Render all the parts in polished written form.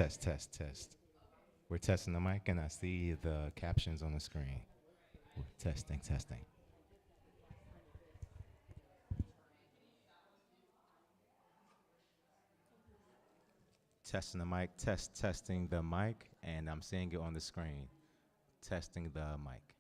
Test, test, test. We're testing the mic, and I see the captions on the screen. Testing, testing. Testing the mic, testing the mic, and I'm seeing it on the screen. Testing the mic.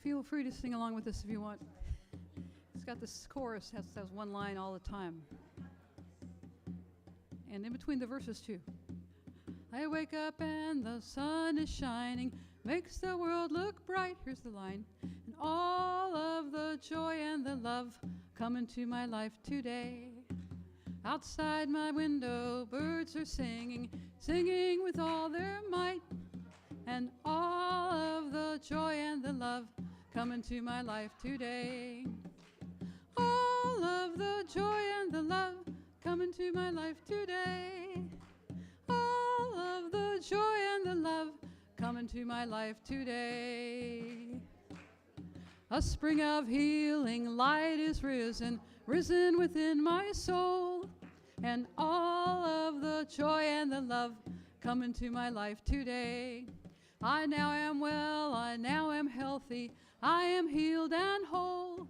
Feel free to sing along with us if you want. It's got this chorus, has one line all the time. And in between the verses, too. I wake up and the sun is shining, makes the world look bright. Here's the line. And all of the joy and the love come into my life today. Outside my window, birds are singing, singing with all their might. And all of the joy and the love come into my life today. All of the joy and the love come into my life today. All of the joy and the love come into my life today. A spring of healing light is risen, risen within my soul. And all of the joy and the love come into my life today. I now am well, I now am healthy, I am healed and whole.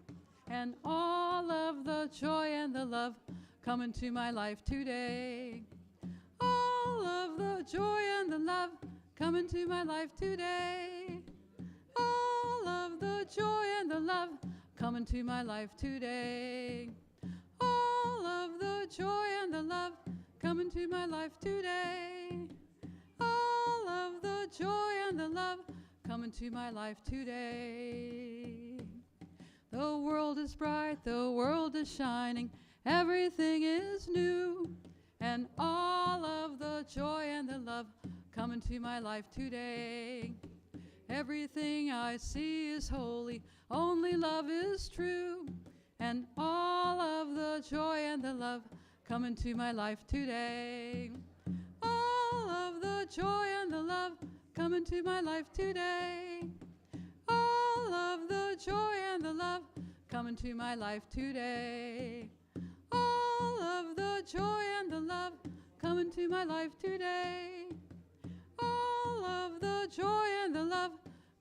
And all of the joy and the love come into my life today. All of the joy and the love come into my life today. All of the joy and the love come into my life today. All of the joy and the love come into my life today. All of the joy and the love come into my life today. The world is bright, the world is shining, everything is new. And all of the joy and the love come into my life today. Everything I see is holy, only love is true. And all of the joy and the love come into my life today. All of the joy and the love come into my life today. All of the joy and the love come into my life today. All of the joy and the love come into my life today. All of the joy and the love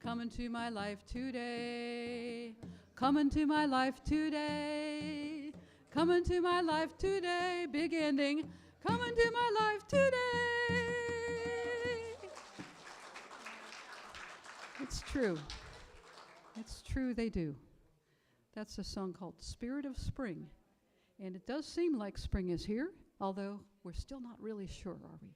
come into my life today. Come into my life today. Come into my life today. Big ending. Come into my life today. It's true. It's true they do. That's a song called Spirit of Spring. And it does seem like spring is here, although we're still not really sure, are we?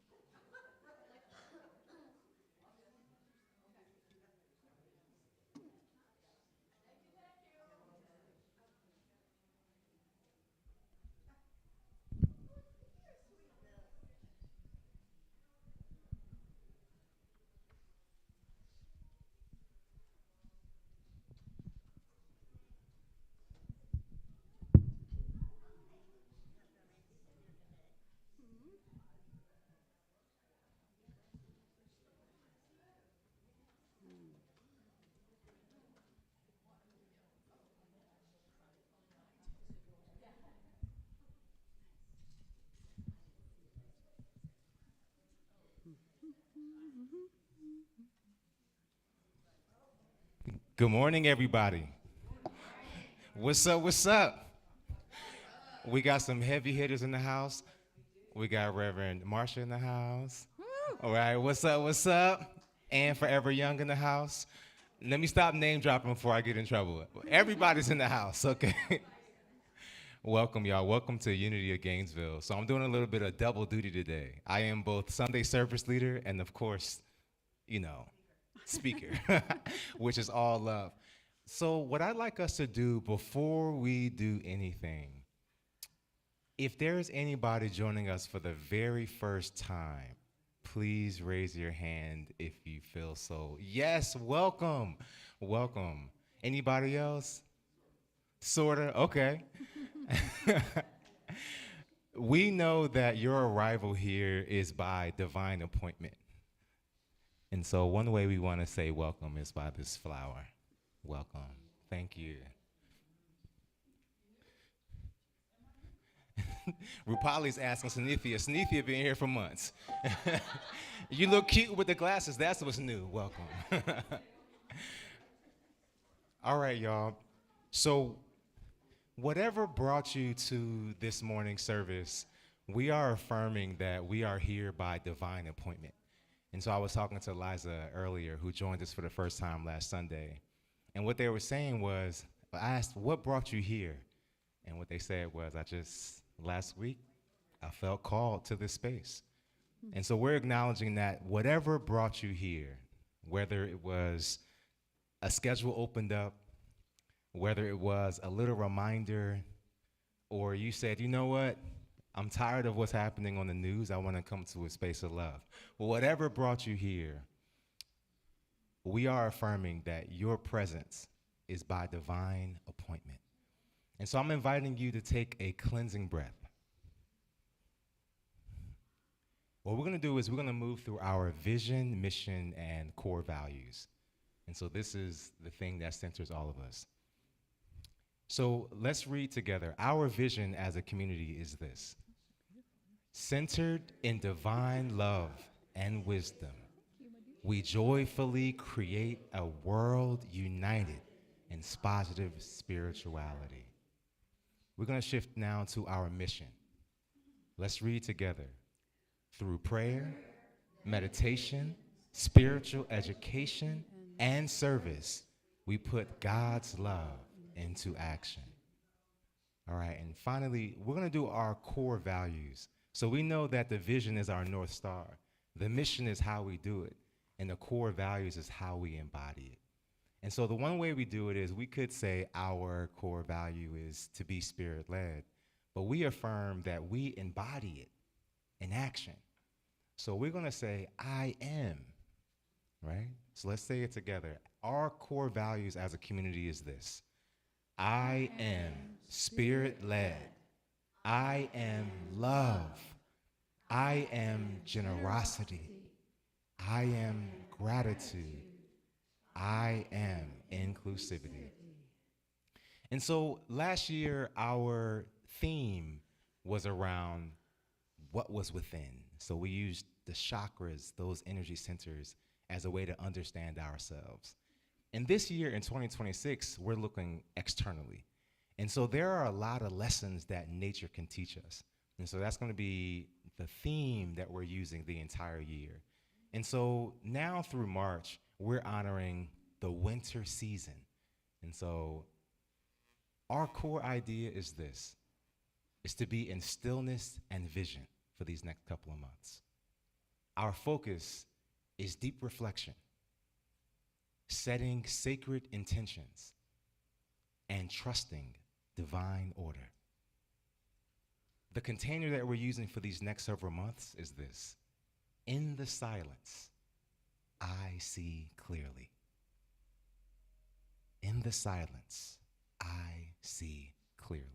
Good morning, everybody. What's up? What's up? We got some heavy hitters in the house. We got Reverend Marsha in the house. All right, what's up? What's up? And Forever Young in the house. Let me stop name dropping before I get in trouble. Everybody's in the house, okay? Welcome, y'all. Welcome to Unity of Gainesville. So I'm doing a little bit of double duty today. I am both Sunday service leader and, of course, speaker, which is all love. So what I'd like us to do before we do anything, if there's anybody joining us for the very first time, please raise your hand if you feel so. Yes, welcome, welcome. Anybody else? Sorta, okay. We know that your arrival here is by divine appointment. And so one way we want to say welcome is by this flower. Welcome. Thank you. Rupali's asking Sanithia. Sanithia been here for months. You look cute with the glasses. That's what's new. Welcome. All right, y'all. So whatever brought you to this morning's service, we are affirming that we are here by divine appointment. And so I was talking to Liza earlier, who joined us for the first time last Sunday. And what they were saying was, I asked, what brought you here? And what they said was, last week, I felt called to this space. And so we're acknowledging that whatever brought you here, whether it was a schedule opened up, whether it was a little reminder, or you said, you know what, I'm tired of what's happening on the news, I want to come to a space of love. Well, whatever brought you here, we are affirming that your presence is by divine appointment. And so I'm inviting you to take a cleansing breath. What we're going to do is we're going to move through our vision, mission, and core values. And so this is the thing that centers all of us. So let's read together. Our vision as a community is this: centered in divine love and wisdom, we joyfully create a world united in positive spirituality. We're going to shift now to our mission. Let's read together. Through prayer, meditation, spiritual education, and service, we put God's love into action. All right, and finally, we're going to do our core values. So we know that the vision is our North Star. The mission is how we do it, and the core values is how we embody it. And so the one way we do it is we could say our core value is to be spirit-led, but we affirm that we embody it in action. So we're going to say, I am, right? So let's say it together. Our core values as a community is this: I am spirit-led. I am love. I am generosity. I am gratitude. I am inclusivity. And so last year, our theme was around what was within. So we used the chakras, those energy centers, as a way to understand ourselves. And this year in 2026, we're looking externally. And so there are a lot of lessons that nature can teach us. And so that's going to be the theme that we're using the entire year. And so now through March, we're honoring the winter season. And so our core idea is this: is to be in stillness and vision for these next couple of months. Our focus is deep reflection, setting sacred intentions, and trusting divine order. The container that we're using for these next several months is this: in the silence, I see clearly. In the silence, I see clearly.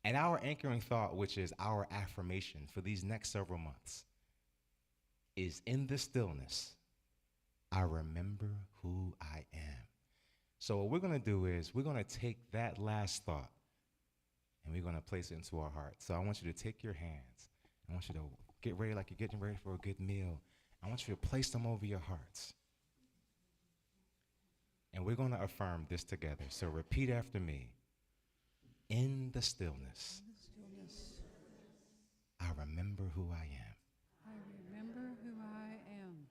And our anchoring thought, which is our affirmation for these next several months, is in the stillness, I remember who I am. So what we're going to do is we're going to take that last thought and we're going to place it into our heart. So I want you to take your hands. I want you to get ready like you're getting ready for a good meal. I want you to place them over your hearts. And we're going to affirm this together. So repeat after me. In the stillness, I remember who I am. I remember who I am.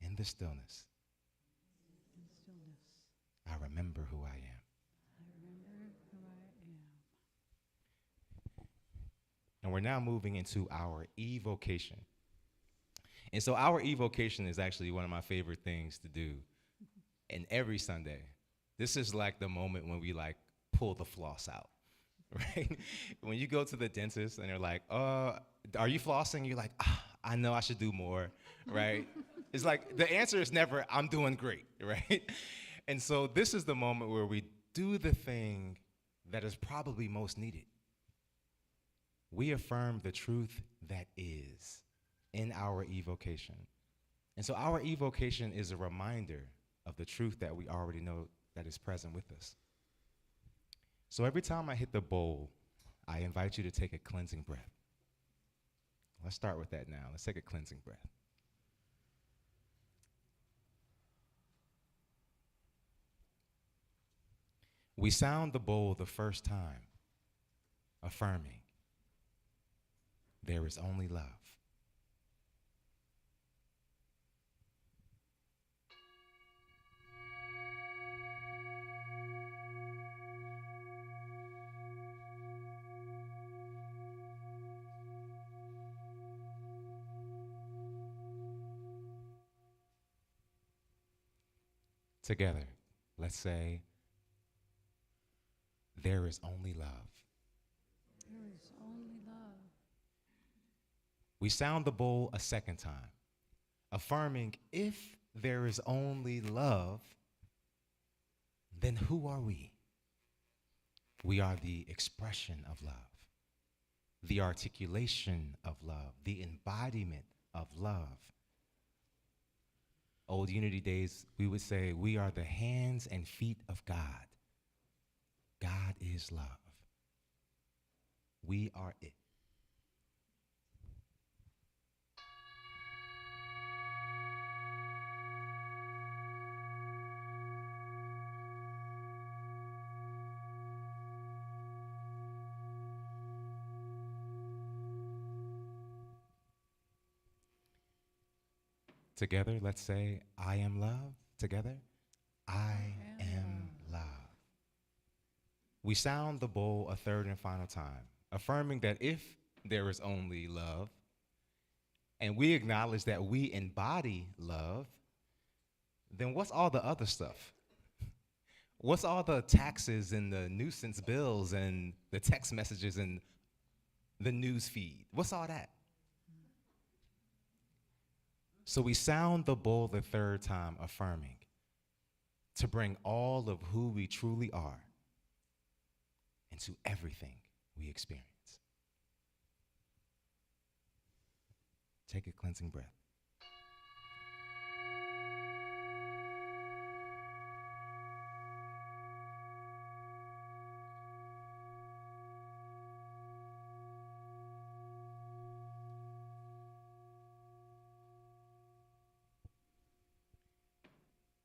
In the stillness, In stillness, I remember who I am. I remember who I am. And we're now moving into our evocation. And so our evocation is actually one of my favorite things to do. And every Sunday, this is like the moment when we like pull the floss out, right? When you go to the dentist and they're like, are you flossing? You're like, I know I should do more, right? It's like the answer is never, I'm doing great, right? And so this is the moment where we do the thing that is probably most needed. We affirm the truth that is in our evocation. And so our evocation is a reminder of the truth that we already know that is present with us. So every time I hit the bowl, I invite you to take a cleansing breath. Let's start with that now. Let's take a cleansing breath. We sound the bowl the first time, affirming, there is only love. Together, let's say, there is only love. There is only love. We sound the bowl a second time, affirming if there is only love, then who are we? We are the expression of love, the articulation of love, the embodiment of love. Old Unity days, we would say we are the hands and feet of God. God is love. We are it. Together, let's say, I am love. Together, I am love. We sound the bowl a third and final time, affirming that if there is only love, and we acknowledge that we embody love, then what's all the other stuff? What's all the taxes and the nuisance bills and the text messages and the news feed? What's all that? So we sound the bowl the third time, affirming to bring all of who we truly are into everything we experience. Take a cleansing breath.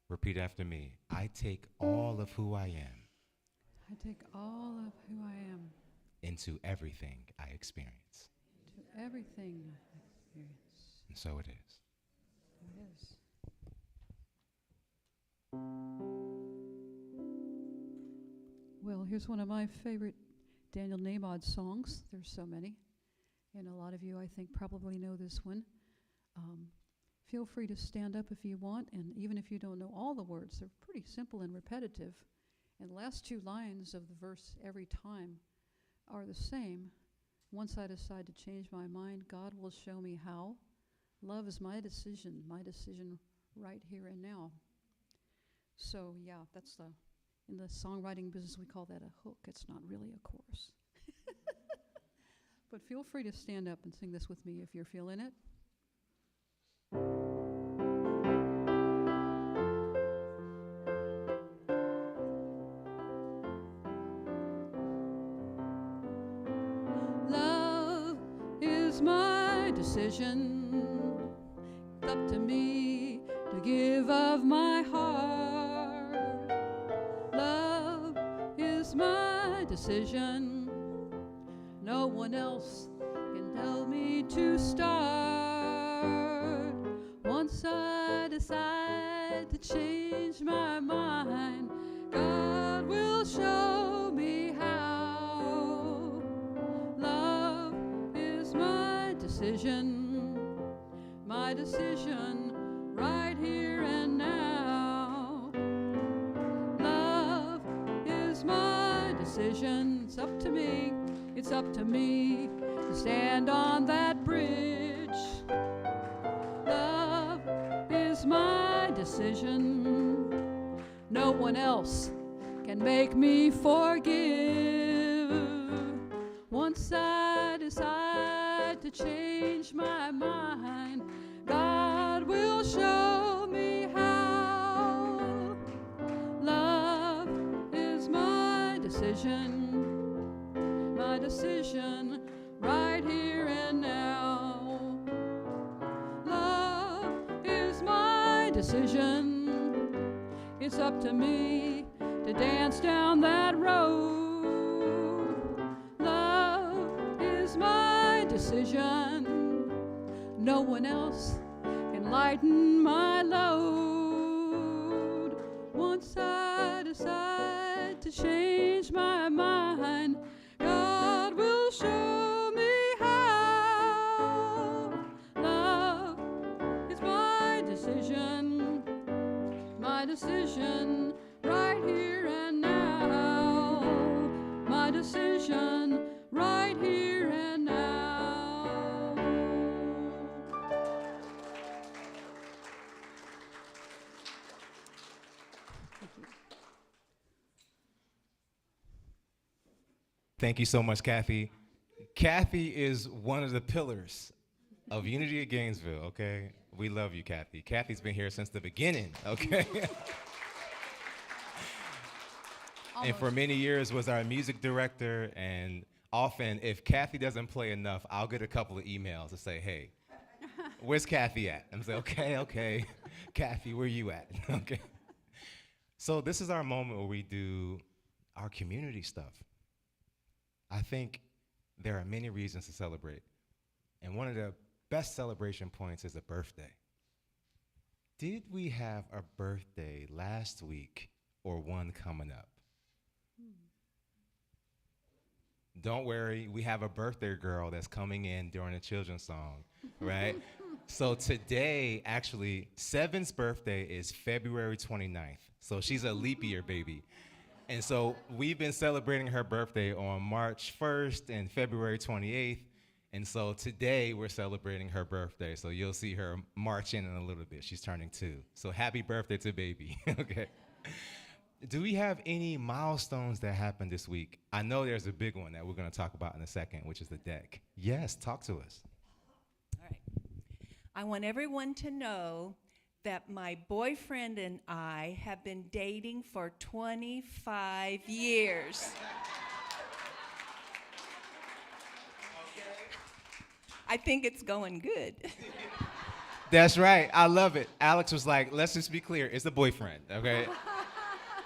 Repeat after me. I take all of who I am I take all of who I am into everything I experience. to everything I experience. And so it is. It is. Well, here's one of my favorite Daniel Nahmod songs. There's so many. And a lot of you, I think, probably know this one. Feel free to stand up if you want, and even if you don't know all the words, they're pretty simple and repetitive. And the last two lines of the verse every time are the same. Once I decide to change my mind, God will show me how. Love is my decision right here and now. So yeah, that's in the songwriting business we call that a hook. It's not really a chorus. But feel free to stand up and sing this with me if you're feeling it. Love is my decision. It's up to me to give of my heart. Love is my decision. No one else can tell me to start. Once I decide to change my mind, God will show me how. Love is my decision right here and now. Love is my decision. It's up to me. It's up to me to stand on that bridge. Love is my decision. No one else can make me forgive. Once I decide to change my mind, God will show me how. Love is my decision right here and now. Love is my decision. It's up to me to dance down that road. Love is my decision. No one else can lighten my load. Once I decide to change my mind, God will show me how. Love is my decision decision right here and now. My decision right here and now. Thank you so much, Kathy. Kathy is one of the pillars of Unity at Gainesville, okay? We love you, Kathy. Kathy's been here since the beginning, okay? And for many years was our music director, and often if Kathy doesn't play enough, I'll get a couple of emails to say, hey, where's Kathy at? I'm saying, okay, Kathy, where you at? Okay. So this is our moment where we do our community stuff. I think there are many reasons to celebrate. And one of the best celebration points is a birthday. Did we have a birthday last week or one coming up? Don't worry, we have a birthday girl that's coming in during a children's song, right? So today, actually, Seven's birthday is February 29th. So she's a leap year baby. And so we've been celebrating her birthday on March 1st and February 28th. And so today we're celebrating her birthday. So you'll see her march in a little bit. She's turning 2. So happy birthday to baby, okay? Do we have any milestones that happened this week? I know there's a big one that we're gonna talk about in a second, which is the deck. Yes, talk to us. All right. I want everyone to know that my boyfriend and I have been dating for 25 years. I think it's going good. That's right, I love it. Alex was like, let's just be clear, it's a boyfriend, okay?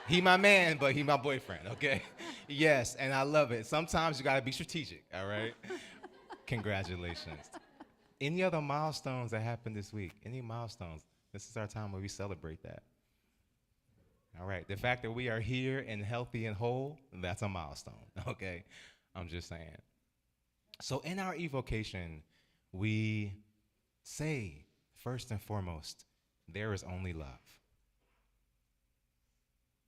He my man, but he my boyfriend, okay? Yes, and I love it. Sometimes you gotta be strategic, all right? Congratulations. Any other milestones that happened this week? Any milestones? This is our time where we celebrate that. All right, the fact that we are here and healthy and whole, that's a milestone, okay? I'm just saying. So in our evocation, we say, first and foremost, there is only love.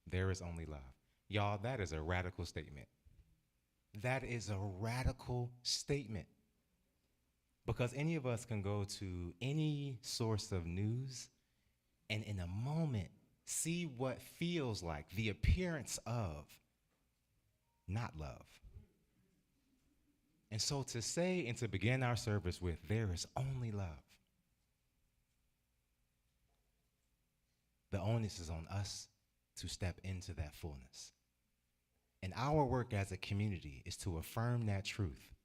There is only love. Y'all, that is a radical statement. That is a radical statement. Because any of us can go to any source of news and in a moment see what feels like the appearance of not love. And so to say and to begin our service with, there is only love. The onus is on us to step into that fullness. And our work as a community is to affirm that truth,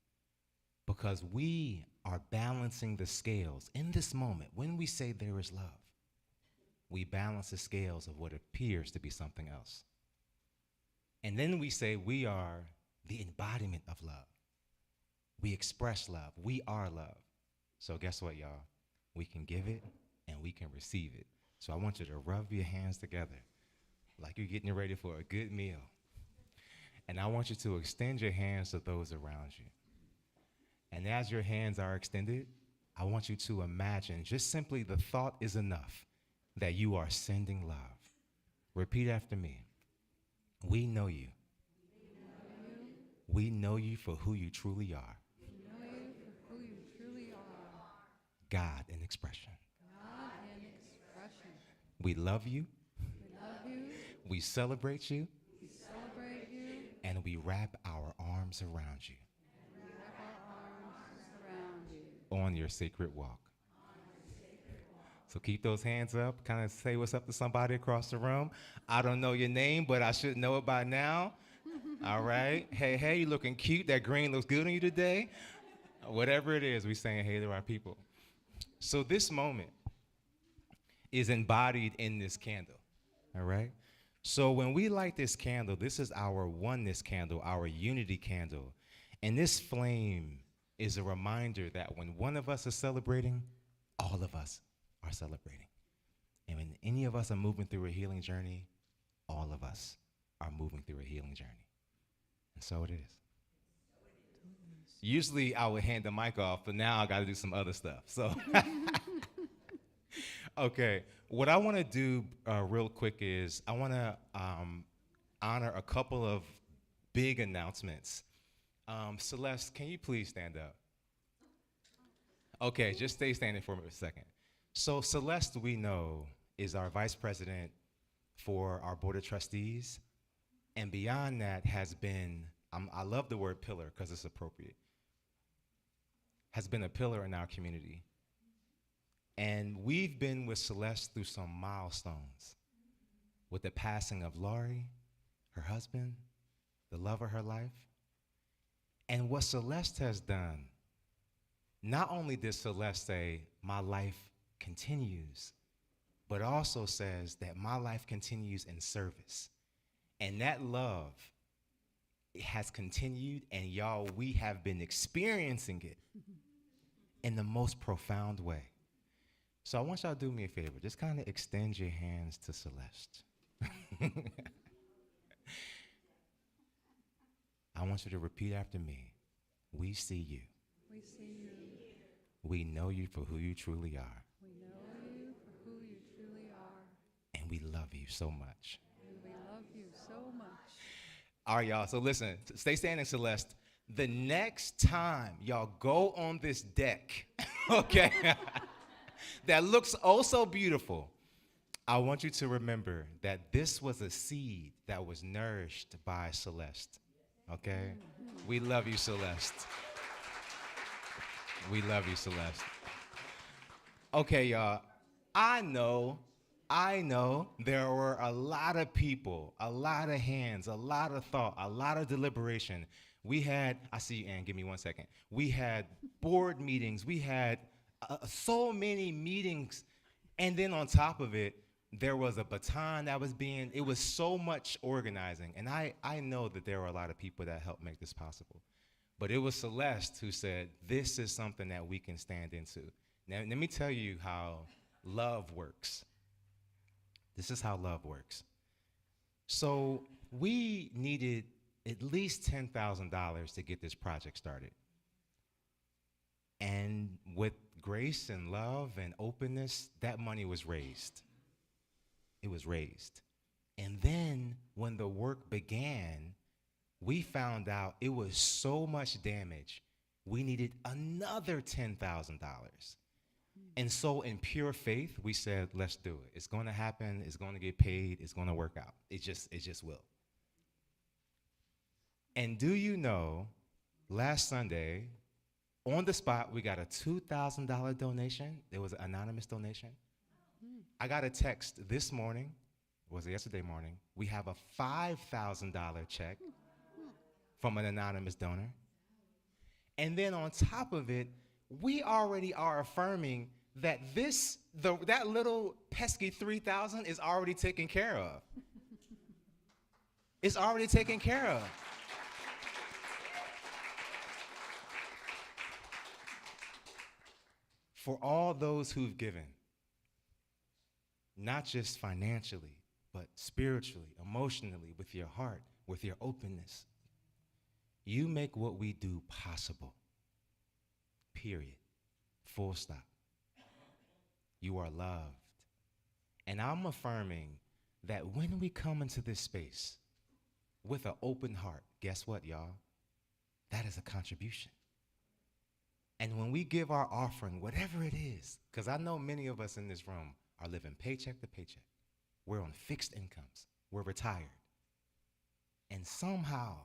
because we are balancing the scales in this moment. When we say there is love, we balance the scales of what appears to be something else. And then we say we are the embodiment of love. We express love. We are love. So guess what, y'all? We can give it and we can receive it. So I want you to rub your hands together like you're getting ready for a good meal. And I want you to extend your hands to those around you. And as your hands are extended, I want you to imagine, just simply the thought is enough, that you are sending love. Repeat after me. We know you. We know you for who you truly are. We know you for who you truly are. God in expression. God in expression. We love you. We love you. We celebrate you. We celebrate you. And we wrap our arms around you We wrap our arms around you. on your sacred walk. So keep those hands up. Kind of say what's up to somebody across the room. I don't know your name, but I should know it by now. All right. Hey, you looking cute. That green looks good on you today. Whatever it is, we saying hey to our people. So this moment is embodied in this candle. All right. So when we light this candle, this is our oneness candle, our unity candle. And this flame is a reminder that when one of us is celebrating, all of us are celebrating. And when any of us are moving through a healing journey, all of us are moving through a healing journey. And so it is. Usually I would hand the mic off, but now I got to do some other stuff. So, Okay, what I want to do real quick is I want to honor a couple of big announcements. Celeste, can you please stand up? Okay, just stay standing for a second. So Celeste, we know, is our vice president for our board of trustees, and beyond that has been, I love the word pillar because it's appropriate, has been a pillar in our community. And we've been with Celeste through some milestones with the passing of Laurie, her husband, the love of her life. And what Celeste has done, not only did Celeste say, my life continues, but also says that my life continues in service. And that love has continued, and y'all, we have been experiencing it in the most profound way. So I want y'all to do me a favor. Just kind of extend your hands to Celeste. I want you to repeat after me. We see you. We see you. We know you for who you truly are. We know you for who you truly are. And we love you so much. And we love you so much. All right, y'all. So listen, stay standing, Celeste. The next time y'all go on this deck, okay, that looks oh so beautiful, I want you to remember that this was a seed that was nourished by Celeste, okay? We love you, Celeste. We love you, Celeste. Okay, y'all. I know there were a lot of people, a lot of hands, a lot of thought, a lot of deliberation. We had, I see you, Ann, give me 1 second. We had board meetings. We had so many meetings. And then on top of it, there was a baton that was being, it was so much organizing. And I know that there were a lot of people that helped make this possible. But it was Celeste who said, this is something that we can stand into. Now, let me tell you how love works. This is how love works. So we needed at least $10,000 to get this project started. And with grace and love and openness, that money was raised. It was raised. And then when the work began, we found out it was so much damage, we needed another $10,000. And so in pure faith, we said, let's do it. It's going to happen. It's going to get paid. It's going to work out. It just will. And do you know, last Sunday, on the spot, we got a $2,000 donation. It was an anonymous donation. I got a text this morning, was it yesterday morning? We have a $5,000 check from an anonymous donor. And then on top of it, we already are affirming that that little pesky 3,000 is already taken care of. It's already taken care of. For all those who've given, not just financially, but spiritually, emotionally, with your heart, with your openness, you make what we do possible. Period. Full stop. You are loved. And I'm affirming that when we come into this space with an open heart, guess what, y'all? That is a contribution. And when we give our offering, whatever it is, because I know many of us in this room are living paycheck to paycheck. We're on fixed incomes. We're retired. And somehow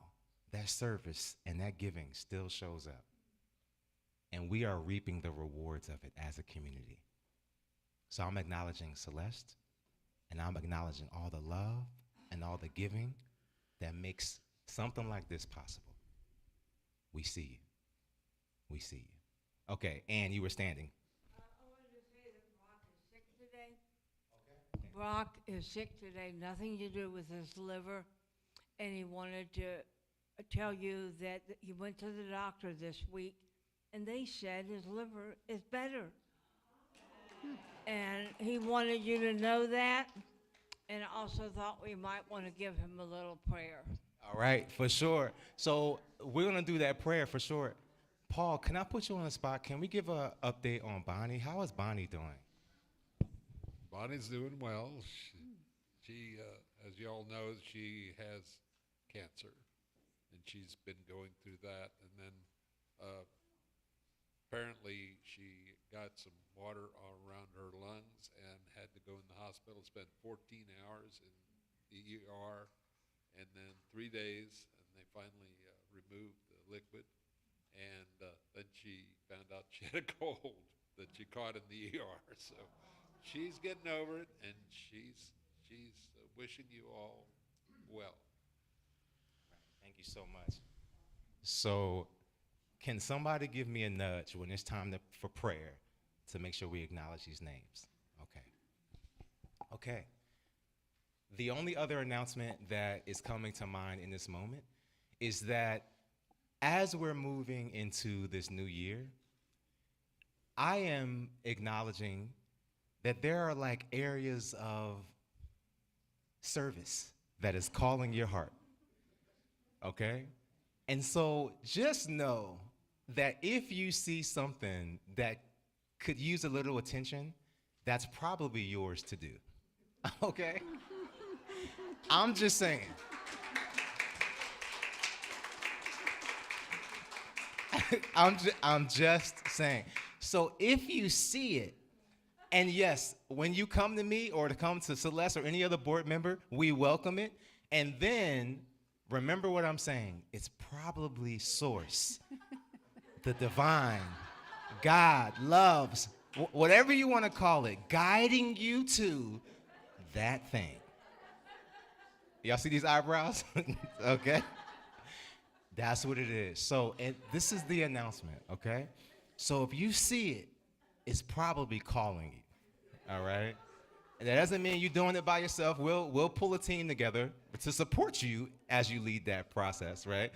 that service and that giving still shows up. And we are reaping the rewards of it as a community. So I'm acknowledging Celeste, and I'm acknowledging all the love and all the giving that makes something like this possible. We see you. We see you. Okay, Ann, you were standing. I wanted to say that Brock is sick today. Okay. Brock is sick today, nothing to do with his liver, and he wanted to tell you that he went to the doctor this week, and they said his liver is better. And he wanted you to know that, and also thought we might want to give him a little prayer. All right, for sure. So we're going to do that prayer for sure. Paul, can I put you on the spot? Can we give an update on Bonnie? How is Bonnie doing? Bonnie's doing well. As you all know, she has cancer, and she's been going through that. And then uh, apparently she got some water all around her lungs and had to go in the hospital, spend 14 hours in the ER, and then 3 days, and they finally removed the liquid. And then she found out she had a cold that she caught in the ER. So she's getting over it, and she's wishing you all well. Thank you so much. So, can somebody give me a nudge when it's time for prayer to make sure we acknowledge these names? Okay. Okay. The only other announcement that is coming to mind in this moment is that as we're moving into this new year, I am acknowledging that there are like areas of service that is calling your heart. Okay? And so just know that if you see something that could use a little attention, that's probably yours to do. Okay? I'm just saying. I'm just saying. So if you see it, and yes, when you come to me or to come to Celeste or any other board member, we welcome it. And then remember what I'm saying. It's probably source, the divine, God, loves, whatever you want to call it, guiding you to that thing. Y'all see these eyebrows? Okay. That's what it is. So, and this is the announcement, okay? So if you see it, it's probably calling you, all right? And that doesn't mean you're doing it by yourself. We'll pull a team together to support you as you lead that process, right?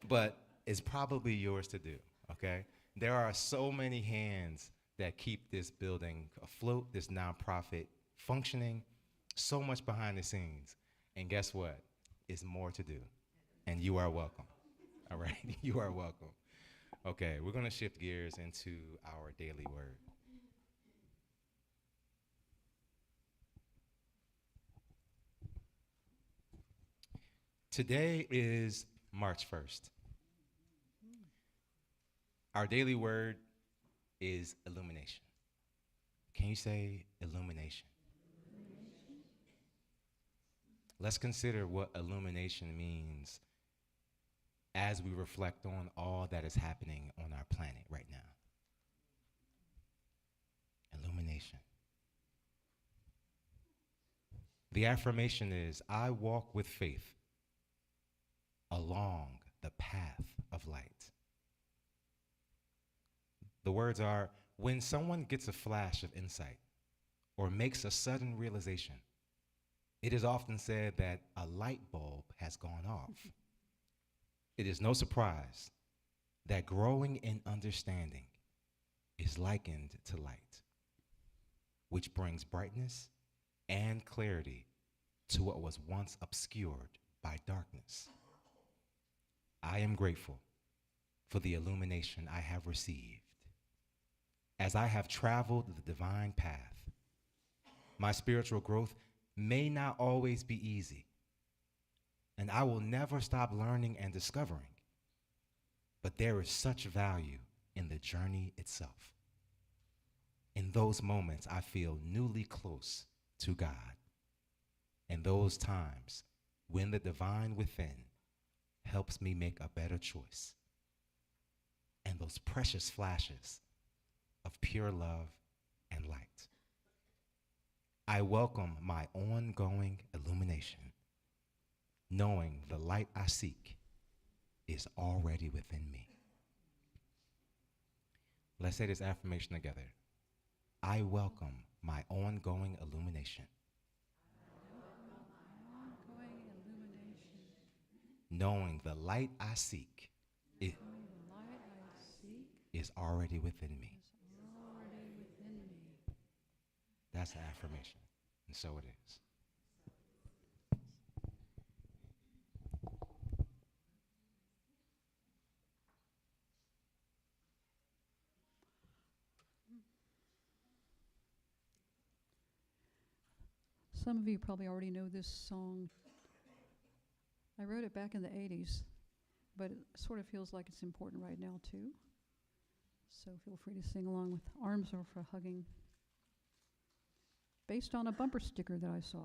But it's probably yours to do, okay? There are so many hands that keep this building afloat, this nonprofit functioning, so much behind the scenes. And guess what? It's more to do. And you are welcome. All right? You are welcome. Okay, we're going to shift gears into our daily word. Today is March 1st. Our daily word is illumination. Can you say illumination? Let's consider what illumination means as we reflect on all that is happening on our planet right now. Illumination. The affirmation is, I walk with faith along the path of light. The words are, when someone gets a flash of insight or makes a sudden realization, it is often said that a light bulb has gone off. It is no surprise that growing in understanding is likened to light, which brings brightness and clarity to what was once obscured by darkness. I am grateful for the illumination I have received. As I have traveled the divine path, my spiritual growth may not always be easy, and I will never stop learning and discovering. But there is such value in the journey itself. In those moments, I feel newly close to God. In those times when the divine within helps me make a better choice. And those precious flashes of pure love and light. I welcome my ongoing illumination, knowing the light I seek is already within me. Let's say this affirmation together. I welcome my ongoing illumination. Ongoing illumination. Knowing the light I seek The light I seek is already within me. is already within me. That's the affirmation. And so it is. Some of you probably already know this song. I wrote it back in the 80s, but it sort of feels like it's important right now, too. So feel free to sing along with Arms Are for Hugging, based on a bumper sticker that I saw.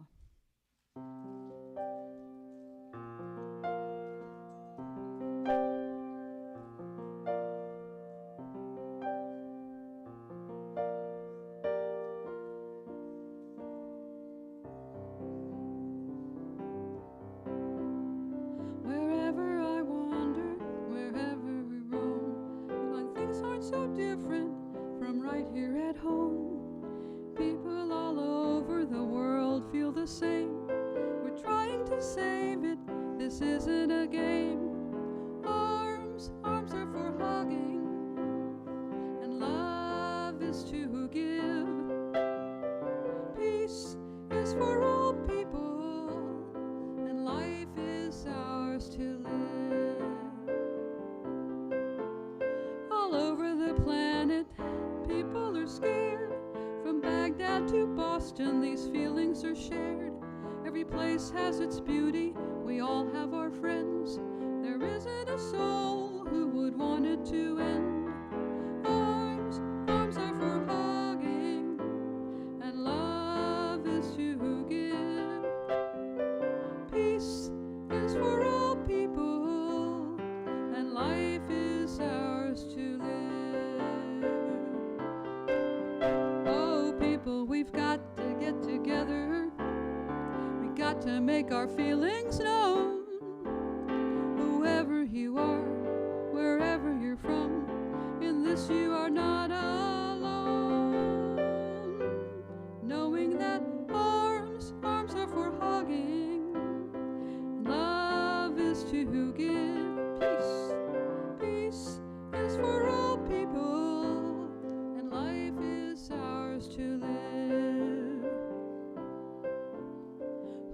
Wherever I wander, wherever we roam, we find things aren't so different from right here at home. People all over the world feel the same. We're trying to save it. This isn't a game. Arms are for hugging, and love is to give. Peace is for all people, and life is ours to live. All over the planet, people are scared. From Baghdad to Boston, these feelings are shared. Every place has its beauty, we all have our friends. There isn't a soul who would want it to end. Arms are for hugging, and love is to give. Peace is for all people, and life is ours to live. Oh, people, we've got to get together. We got to make our feelings known. Whoever you are, wherever you're from, in this you are not alone. Knowing that arms are for hugging, love is to give. Peace is for all people, and life is ours to live.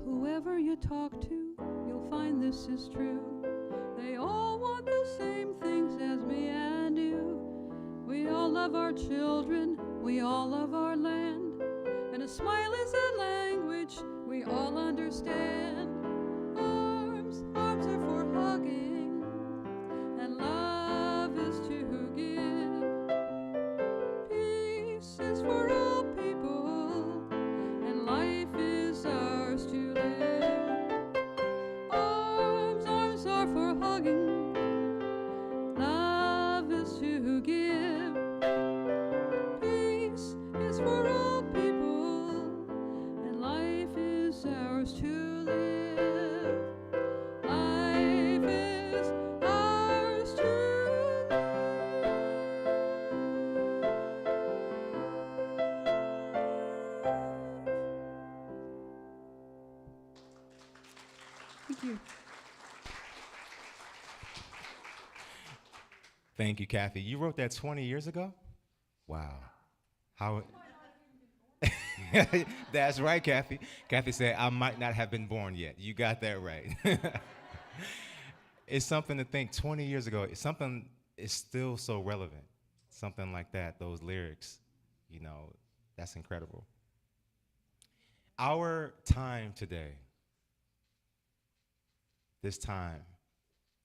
Whoever you talk to, you'll find this is true. They all want the same things as me and you. We all love our children, we all love our land, and a smile is a language we all understand. Arms are for hugging, and love is to give. Peace is for all people, and life is ours to live. Arms are for hugging, love is to give. Peace is for all people, and life is ours to live. Life is ours to live. Thank you. Thank you, Kathy. You wrote that 20 years ago? Wow. How? That's right, Kathy. Kathy said, I might not have been born yet. You got that right. It's something to think 20 years ago. It's something is still so relevant. Something like that, those lyrics, you know, that's incredible. Our time today, this time,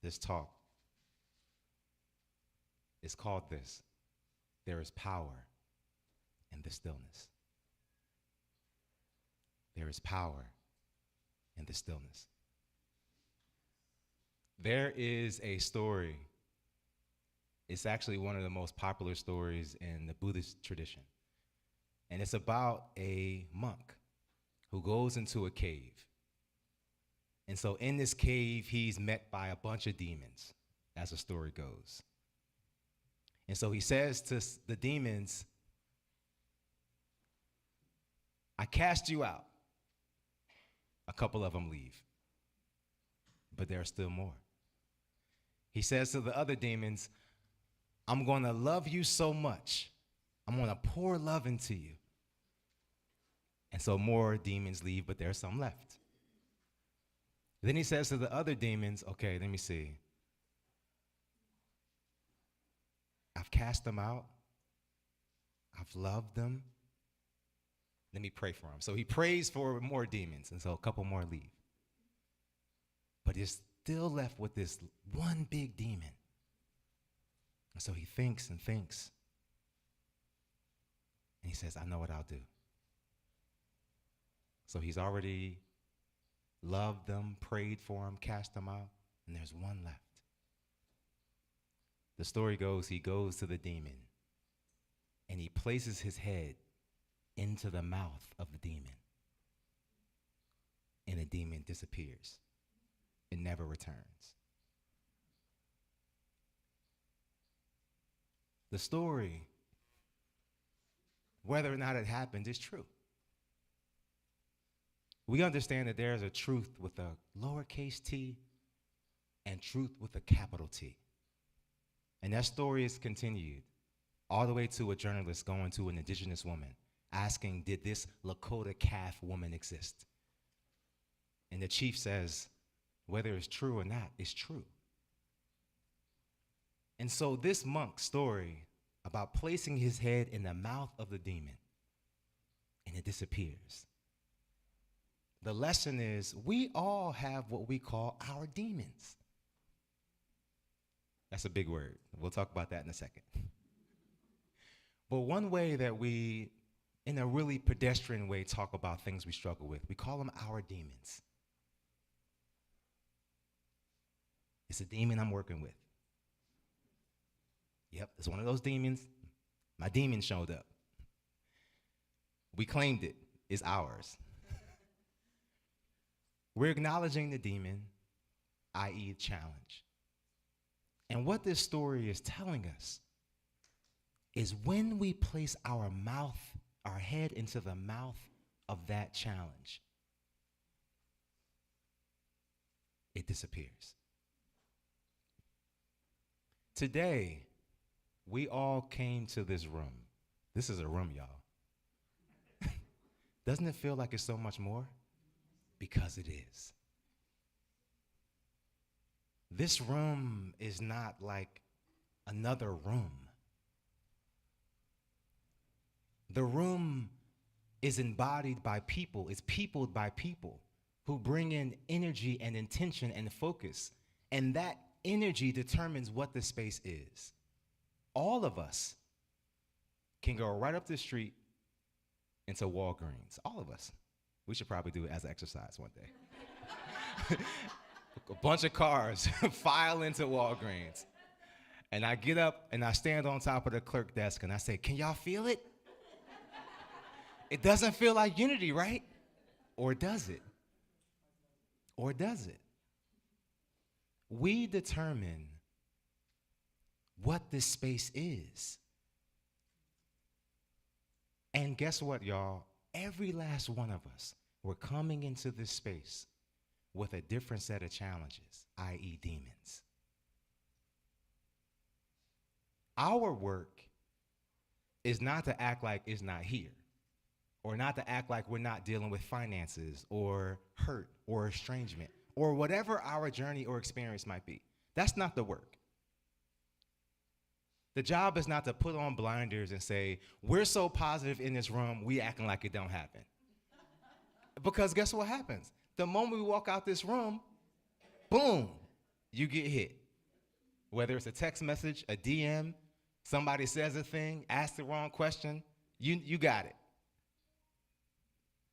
this talk, is called this. There is power in the stillness. There is power in the stillness. There is a story. It's actually one of the most popular stories in the Buddhist tradition. And it's about a monk who goes into a cave. And so in this cave, he's met by a bunch of demons, as the story goes. And so he says to the demons, I cast you out. A couple of them leave, but there are still more. He says to the other demons, I'm going to love you so much. I'm going to pour love into you. And so more demons leave, but there are some left. Then he says to the other demons, okay, let me see. I've cast them out. I've loved them. Let me pray for him. So he prays for more demons, and so a couple more leave. But he's still left with this one big demon. And so he thinks and thinks. And he says, I know what I'll do. So he's already loved them, prayed for them, cast them out, and there's one left. The story goes, he goes to the demon, and he places his head into the mouth of the demon. And the demon disappears. It never returns. The story, whether or not it happened, is true. We understand that there is a truth with a lowercase t and truth with a capital T. And that story is continued all the way to a journalist going to an indigenous woman asking, did this Lakota calf woman exist? And the chief says, whether it's true or not, it's true. And so this monk's story about placing his head in the mouth of the demon, and it disappears. The lesson is we all have what we call our demons. That's a big word. We'll talk about that in a second. But one way that we, in a really pedestrian way, talk about things we struggle with, we call them our demons. It's a demon I'm working with. Yep, it's one of those demons. My demon showed up. We claimed it. It's ours. We're acknowledging the demon, i.e. the challenge. And what this story is telling us is when we place our head into the mouth of that challenge, it disappears. Today, we all came to this room. This is a room, y'all. Doesn't it feel like it's so much more? Because it is. This room is not like another room. The room is embodied by people, it's peopled by people who bring in energy and intention and focus. And that energy determines what the space is. All of us can go right up the street into Walgreens. All of us. We should probably do it as an exercise one day. A bunch of cars file into Walgreens. And I get up and I stand on top of the clerk desk and I say, can y'all feel it? It doesn't feel like unity, right? Or does it? Or does it? We determine what this space is. And guess what, y'all? Every last one of us, we're coming into this space with a different set of challenges, i.e. demons. Our work is not to act like it's not here, or not to act like we're not dealing with finances or hurt or estrangement or whatever our journey or experience might be. That's not the work. The job is not to put on blinders and say, we're so positive in this room, we acting like it don't happen. Because guess what happens? The moment we walk out this room, boom, you get hit. Whether it's a text message, a DM, somebody says a thing, asks the wrong question, you got it.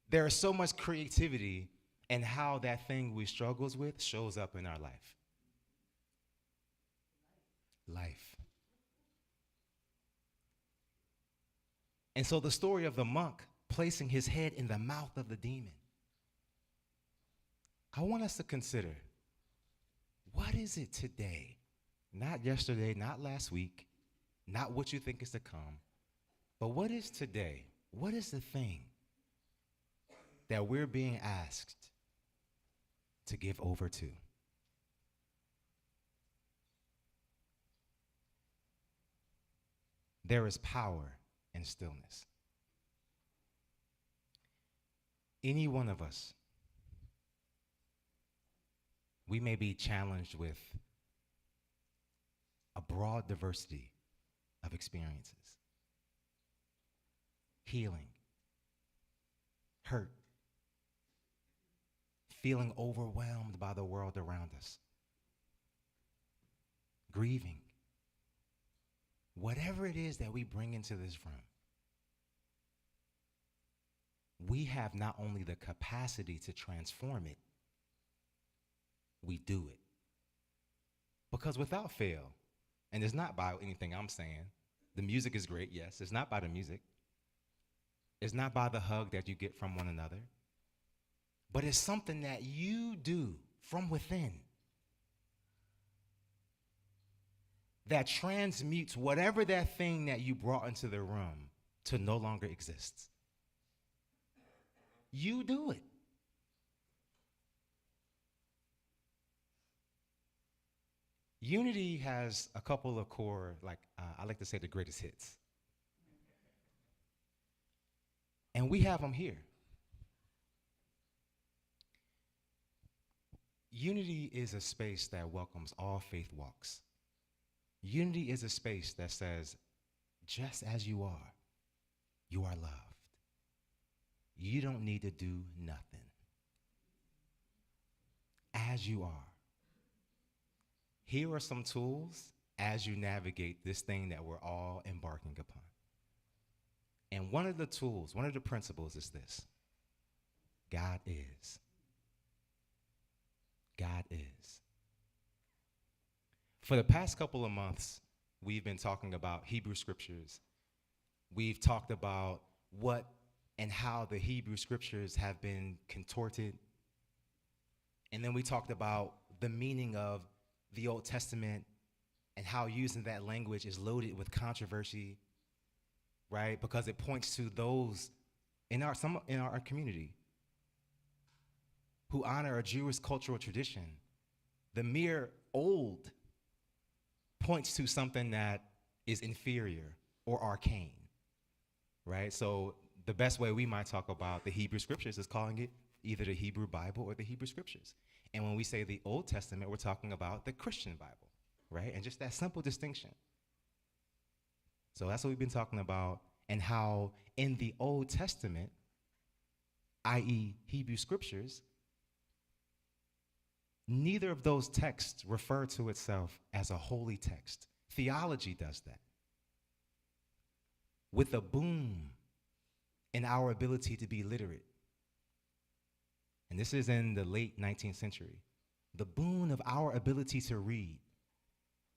There is so much creativity in how that thing we struggles with shows up in our life. Life. And so the story of the monk placing his head in the mouth of the demon, I want us to consider, what is it today? Not yesterday, not last week, not what you think is to come, but what is today? What is the thing that we're being asked to give over to? There is power in stillness. Any one of us, we may be challenged with a broad diversity of experiences. Healing, hurt, feeling overwhelmed by the world around us, grieving. Whatever it is that we bring into this room, we have not only the capacity to transform it, we do it. Because without fail, and it's not by anything I'm saying, the music is great, yes, it's not by the music. It's not by the hug that you get from one another, but it's something that you do from within that transmutes whatever that thing that you brought into the room to no longer exists. You do it. Unity has a couple of core, I like to say the greatest hits. And we have them here. Unity is a space that welcomes all faith walks. Unity is a space that says, just as you are loved. You don't need to do nothing. As you are. Here are some tools as you navigate this thing that we're all embarking upon. And one of the tools, one of the principles is this. God is. God is. For the past couple of months, we've been talking about Hebrew scriptures. We've talked about what and how the Hebrew scriptures have been contorted. And then we talked about the meaning of the Old Testament and how using that language is loaded with controversy, right? Because it points to those in our community who honor a Jewish cultural tradition. The mere old points to something that is inferior or arcane, right? So the best way we might talk about the Hebrew scriptures is calling it either the Hebrew Bible or the Hebrew scriptures. And when we say the Old Testament, we're talking about the Christian Bible, right? And just that simple distinction. So that's what we've been talking about, and how in the Old Testament, i.e. Hebrew scriptures, neither of those texts refer to itself as a holy text. Theology does that. With a boom in our ability to be literate, and this is in the late 19th century, the boon of our ability to read,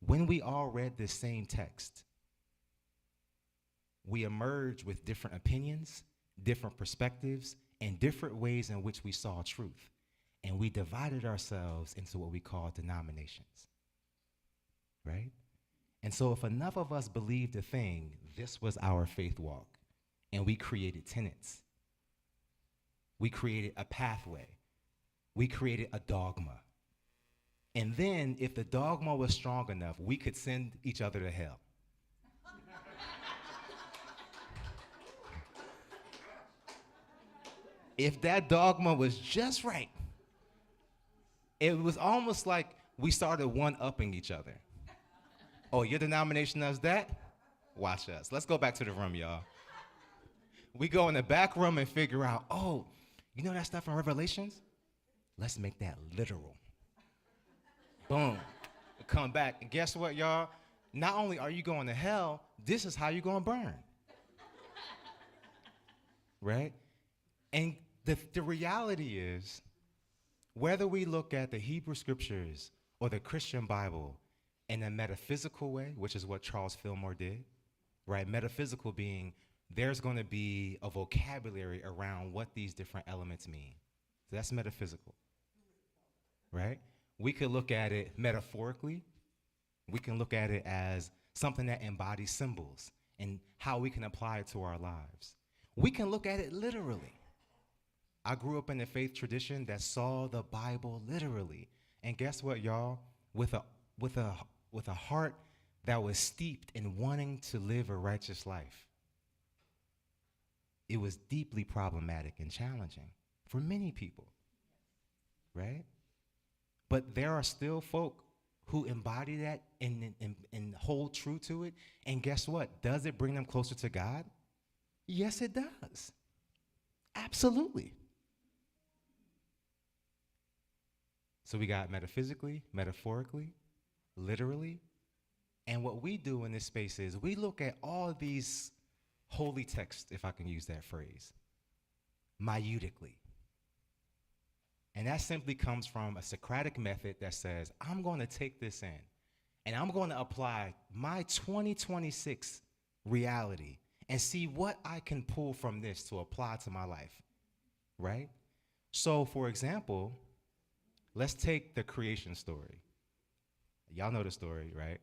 when we all read this same text, we emerge with different opinions, different perspectives, and different ways in which we saw truth. And we divided ourselves into what we call denominations, right? And so if enough of us believed a thing, this was our faith walk, and we created tenets. We created a pathway. We created a dogma. And then, if the dogma was strong enough, we could send each other to hell. If that dogma was just right, it was almost like we started one-upping each other. Oh, your denomination does that? Watch us. Let's go back to the room, y'all. We go in the back room and figure out, oh, you know that stuff in Revelations? Let's make that literal. Boom. We come back, and guess what, y'all? Not only are you going to hell, this is how you're going to burn. Right? And the reality is, whether we look at the Hebrew scriptures or the Christian Bible in a metaphysical way, which is what Charles Fillmore did, right? Metaphysical being, there's going to be a vocabulary around what these different elements mean. So that's metaphysical, right? We could look at it metaphorically. We can look at it as something that embodies symbols and how we can apply it to our lives. We can look at it literally. I grew up in a faith tradition that saw the Bible literally. And guess what, y'all? With a heart that was steeped in wanting to live a righteous life, it was deeply problematic and challenging for many people, right? But there are still folk who embody that and hold true to it. And guess what? Does it bring them closer to God? Yes, it does. Absolutely. So we got metaphysically, metaphorically, literally. And what we do in this space is we look at all these holy texts, if I can use that phrase, minutically. And that simply comes from a Socratic method that says, I'm going to take this in and I'm going to apply my 2026 reality and see what I can pull from this to apply to my life, right? So, for example, let's take the creation story. Y'all know the story, right?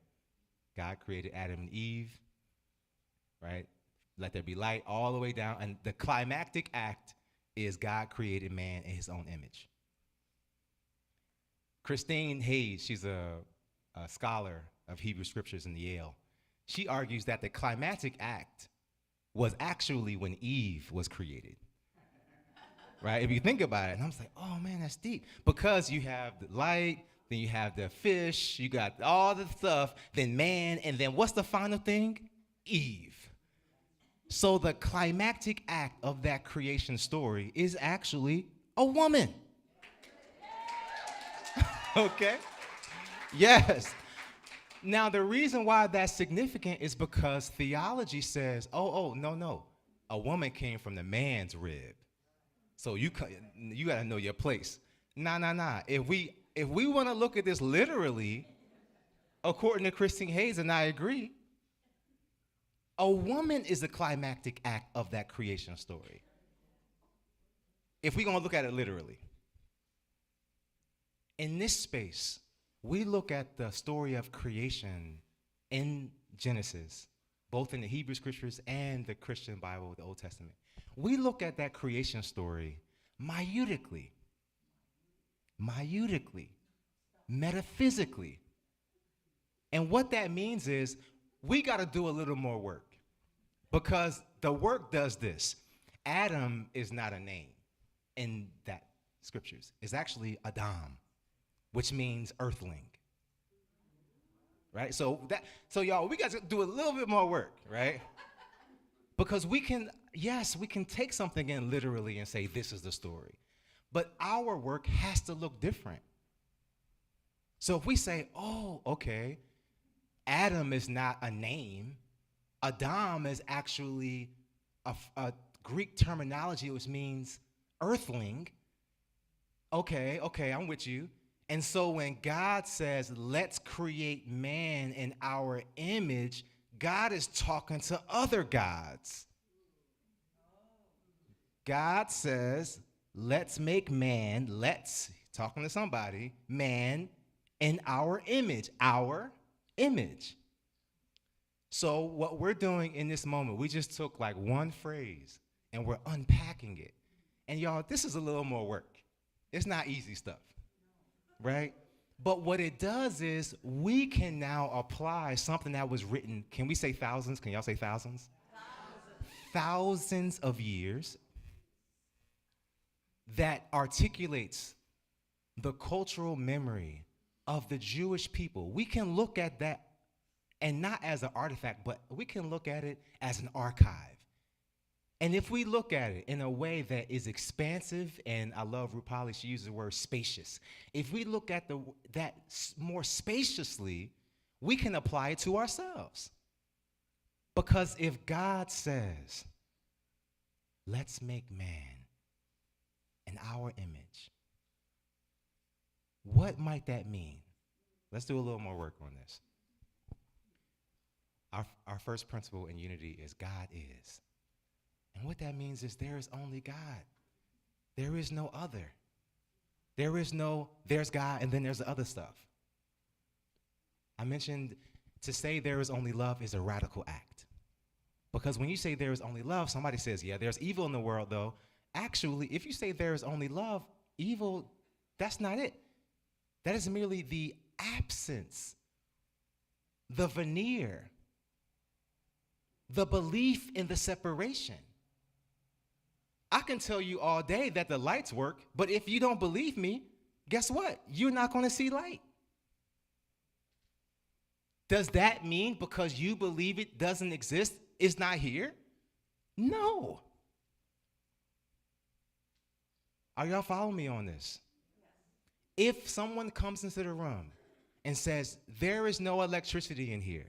God created Adam and Eve, right? Let there be light all the way down. And the climactic act is God created man in his own image. Christine Hayes, she's a scholar of Hebrew scriptures in Yale. She argues that the climactic act was actually when Eve was created. Right? If you think about it, and I'm just like, oh man, that's deep. Because you have the light, then you have the fish, you got all the stuff, then man, and then what's the final thing? Eve. So the climactic act of that creation story is actually a woman. Okay? Yes. Now, the reason why that's significant is because theology says, no. A woman came from the man's rib. So you got to know your place. Nah. If we want to look at this literally, according to Christine Hayes, and I agree, a woman is the climactic act of that creation story. If we're going to look at it literally. In this space, we look at the story of creation in Genesis, both in the Hebrew scriptures and the Christian Bible, the Old Testament. We look at that creation story minutically, metaphysically. And what that means is we got to do a little more work because the work does this. Adam is not a name in that scriptures. It's actually Adam, which means earthling. Right? So y'all, we got to do a little bit more work, right? Because we can take something in literally and say this is the story. But our work has to look different. So if we say, oh, okay, Adam is not a name, Adam is actually a Greek terminology which means earthling. Okay, I'm with you. And so when God says, let's create man in our image, God is talking to other gods. God says, let's make man, talking to somebody, man in our image. So what we're doing in this moment, we just took like one phrase and we're unpacking it. And y'all, this is a little more work. It's not easy stuff. Right? But what it does is we can now apply something that was written, can we say thousands? Can y'all say thousands? Thousands of years that articulates the cultural memory of the Jewish people. We can look at that and not as an artifact, but we can look at it as an archive. And if we look at it in a way that is expansive, and I love Rupali, she uses the word spacious. If we look at that more spaciously, we can apply it to ourselves. Because if God says, let's make man in our image, what might that mean? Let's do a little more work on this. Our first principle in unity is God is. And what that means is there is only God. There is no other. There's God and then there's the other stuff. I mentioned to say there is only love is a radical act. Because when you say there is only love, somebody says, yeah, there's evil in the world though. Actually, if you say there is only love, evil, that's not it. That is merely the absence, the veneer, the belief in the separation. I can tell you all day that the lights work, but if you don't believe me, guess what? You're not going to see light. Does that mean because you believe it doesn't exist, it's not here? No. Are y'all following me on this? If someone comes into the room and says, there is no electricity in here,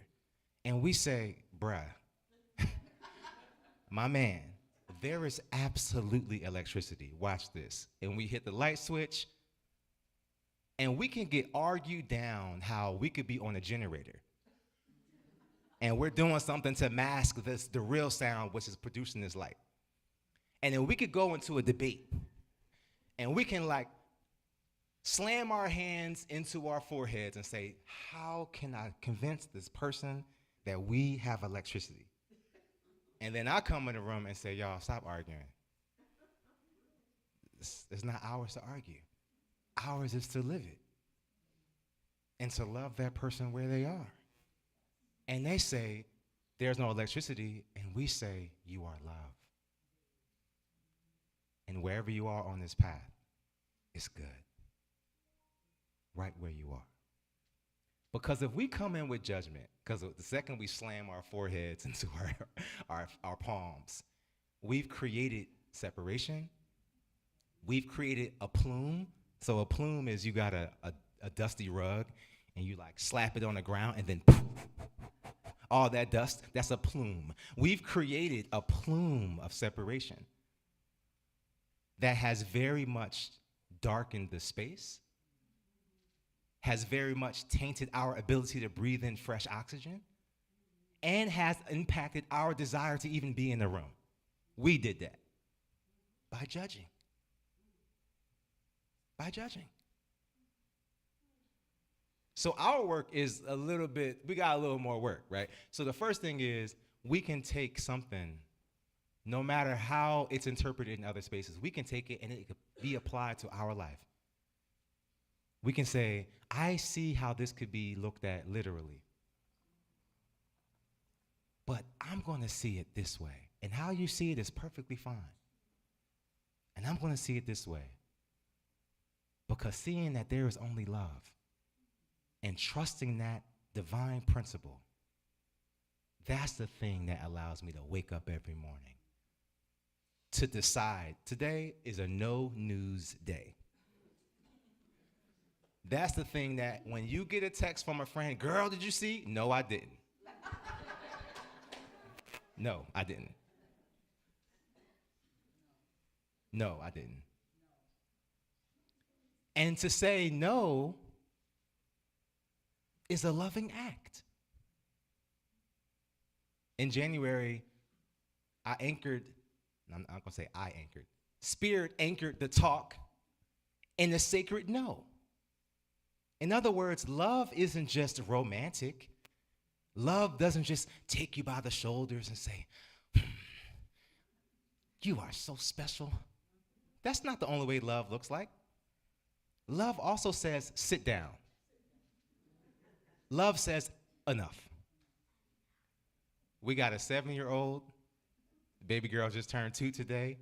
and we say, bruh, my man, there is absolutely electricity. Watch this. And we hit the light switch, and we can get argued down how we could be on a generator. And we're doing something to mask the real sound which is producing this light. And then we could go into a debate, and we can like slam our hands into our foreheads and say, how can I convince this person that we have electricity? And then I come in the room and say, y'all, stop arguing. It's not ours to argue. Ours is to live it and to love that person where they are. And they say, there's no electricity, and we say, you are love. And wherever you are on this path, it's good. Right where you are. Because if we come in with judgment, because the second we slam our foreheads into our palms, we've created separation. We've created a plume. So a plume is you got a dusty rug, and you like slap it on the ground, and then poof, all that dust, that's a plume. We've created a plume of separation that has very much darkened the space, has very much tainted our ability to breathe in fresh oxygen, and has impacted our desire to even be in the room. We did that by judging. By judging. So our work is a little bit, we got a little more work, right? So the first thing is we can take something, no matter how it's interpreted in other spaces, we can take it and it could be applied to our life. We can say, I see how this could be looked at literally, but I'm going to see it this way. And how you see it is perfectly fine. And I'm going to see it this way. Because seeing that there is only love and trusting that divine principle, that's the thing that allows me to wake up every morning to decide today is a no news day. That's the thing that when you get a text from a friend, girl, did you see? No, I didn't. No, I didn't. No, I didn't. And to say no is a loving act. In January, I'm not going to say I anchored. Spirit anchored the talk in the sacred no. In other words, love isn't just romantic. Love doesn't just take you by the shoulders and say, you are so special. That's not the only way love looks like. Love also says, sit down. Love says, enough. We got a 7-year-old. Baby girl just turned 2 today.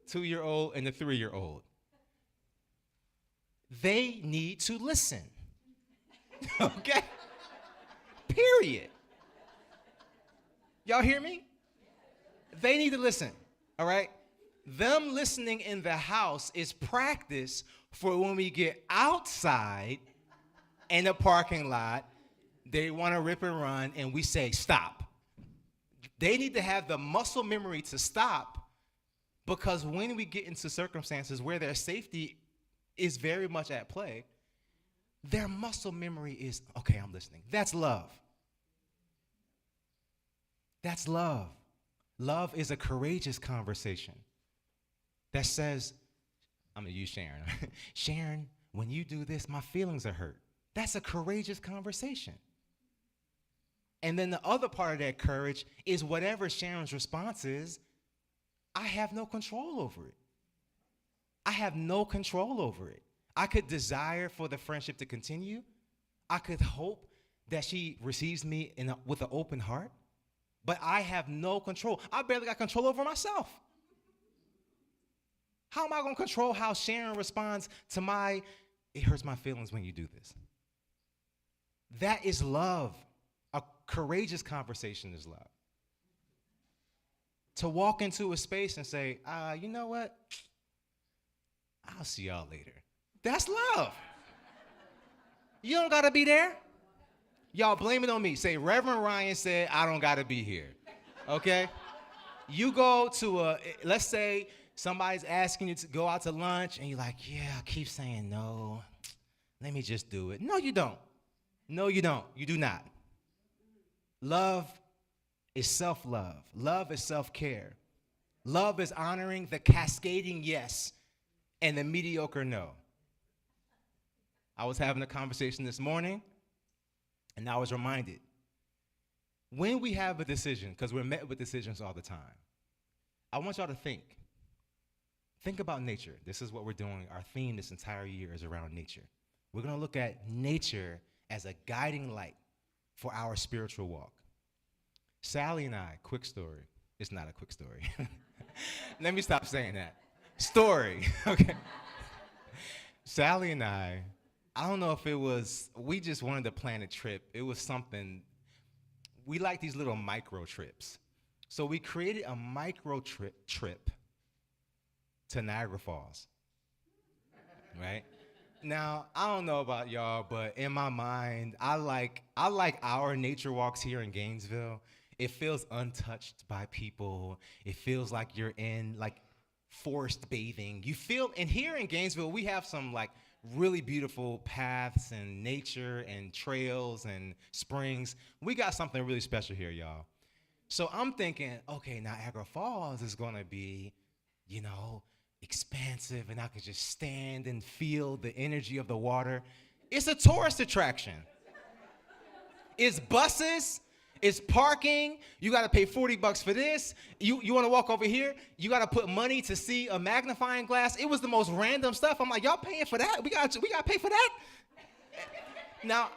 2-year-old and a 3-year-old. They need to listen. Okay? Period. Y'all hear me? They need to listen, all right? Them listening in the house is practice for when we get outside in the parking lot, they want to rip and run, and we say, stop. They need to have the muscle memory to stop, because when we get into circumstances where their safety is very much at play, their muscle memory is, okay, I'm listening. That's love. That's love. Love is a courageous conversation that says, I'm going to use Sharon. Sharon, when you do this, my feelings are hurt. That's a courageous conversation. And then the other part of that courage is whatever Sharon's response is, I have no control over it. I have no control over it. I could desire for the friendship to continue. I could hope that she receives me with an open heart, but I have no control. I barely got control over myself. How am I going to control how Sharon responds to it hurts my feelings when you do this? That is love. A courageous conversation is love. To walk into a space and say, you know what? I'll see y'all later. That's love. You don't gotta be there. Y'all blame it on me. Say, Reverend Ryan said I don't gotta be here. Okay? You go to let's say somebody's asking you to go out to lunch and you're like, yeah, I keep saying no. Let me just do it. No, you don't. No, you don't. You do not. Love is self-love. Love is self-care. Love is honoring the cascading yes and the mediocre no. I was having a conversation this morning, and I was reminded, when we have a decision, because we're met with decisions all the time, I want y'all to think. Think about nature. This is what we're doing. Our theme this entire year is around nature. We're going to look at nature as a guiding light for our spiritual walk. Sally and I, quick story. It's not a quick story. Let me stop saying that. Story, okay? Sally and I don't know if it was, we just wanted to plan a trip. It was something, we like these little micro trips. So we created a micro trip to Niagara Falls, right? Now, I don't know about y'all, but in my mind, I like our nature walks here in Gainesville. It feels untouched by people. It feels like you're in like forest bathing. You feel, and here in Gainesville, we have some like really beautiful paths and nature and trails and springs. We got something really special here, y'all. So I'm thinking, okay, Niagara Falls is gonna be, you know, expansive, and I could just stand and feel the energy of the water. It's a tourist attraction. It's buses, it's parking. You gotta pay $40 for this. You wanna walk over here, you gotta put money to see a magnifying glass. It was the most random stuff. I'm like, y'all paying for that? We gotta pay for that? Now,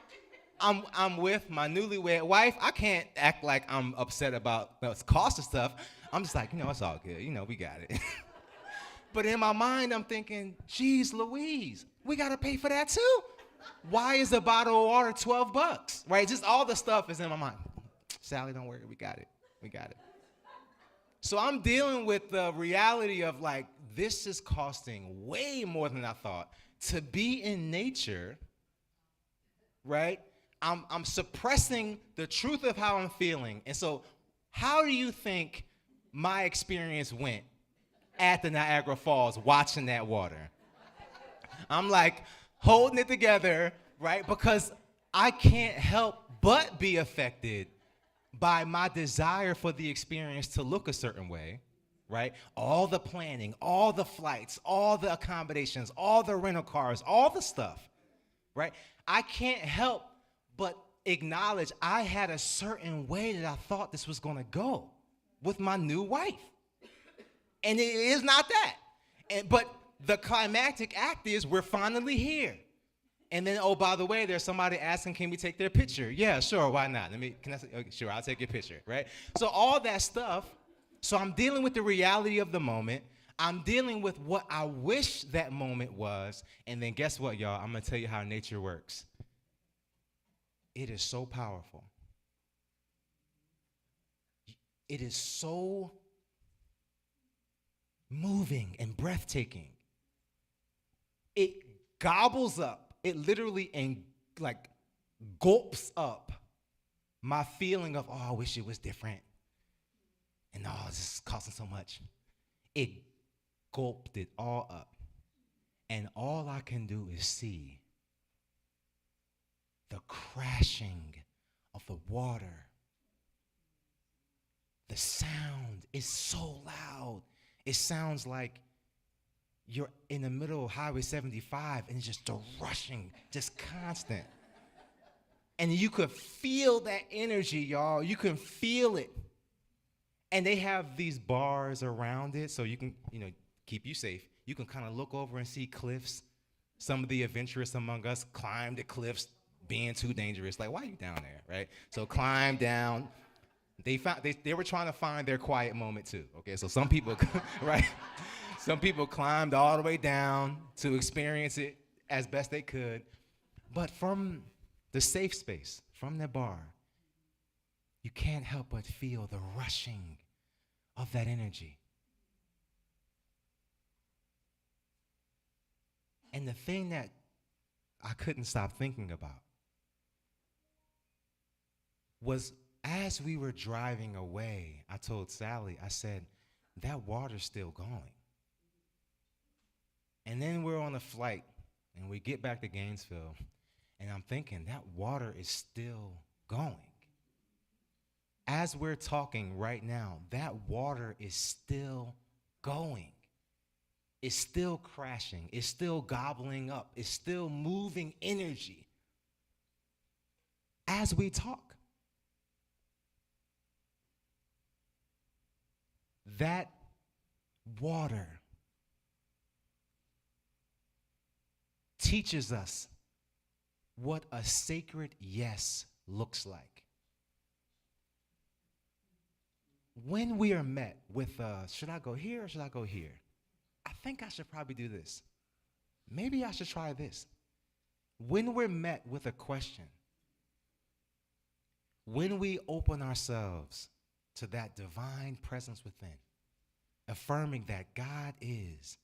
I'm with my newlywed wife. I can't act like I'm upset about the cost of stuff. I'm just like, it's all good. We got it. But in my mind, I'm thinking, geez, Louise, we got to pay for that too? Why is a bottle of water $12, right? Just all the stuff is in my mind. Sally, don't worry, we got it. We got it. So I'm dealing with the reality of like, this is costing way more than I thought. To be in nature, right? I'm suppressing the truth of how I'm feeling. And so how do you think my experience went at the Niagara Falls watching that water? I'm like holding it together, right? Because I can't help but be affected by my desire for the experience to look a certain way, right? All the planning, all the flights, all the accommodations, all the rental cars, all the stuff, right? I can't help but acknowledge I had a certain way that I thought this was gonna go with my new wife. And it is not that. But the climactic act is we're finally here. And then, oh, by the way, there's somebody asking, can we take their picture? Yeah, sure, why not? Okay, sure, I'll take your picture, right? So all that stuff, so I'm dealing with the reality of the moment. I'm dealing with what I wish that moment was. And then guess what, y'all? I'm going to tell you how nature works. It is so powerful. It is so moving and breathtaking. It gobbles up, it literally gulps up my feeling of, oh, I wish it was different. And oh, this is costing so much. It gulped it all up. And all I can do is see the crashing of the water. The sound is so loud. It sounds like you're in the middle of Highway 75 and it's just the rushing, just constant. And you could feel that energy, y'all. You can feel it. And they have these bars around it so you can, keep you safe. You can kind of look over and see cliffs. Some of the adventurous among us climb the cliffs being too dangerous. Like, why are you down there, right? So climb down. They were trying to find their quiet moment too, okay? So some people, right? Some people climbed all the way down to experience it as best they could. But from the safe space, from the bar, you can't help but feel the rushing, 'em. Of that energy. And the thing that I couldn't stop thinking about was as we were driving away, I told Sally, I said, that water's still going. And then we're on a flight, and we get back to Gainesville, and I'm thinking, that water is still going. As we're talking right now, that water is still going. It's still crashing. It's still gobbling up. It's still moving energy as we talk. That water teaches us what a sacred yes looks like. When we are met with, should I go here or should I go here? I think I should probably do this. Maybe I should try this. When we're met with a question, when we open ourselves to that divine presence within, affirming that God is,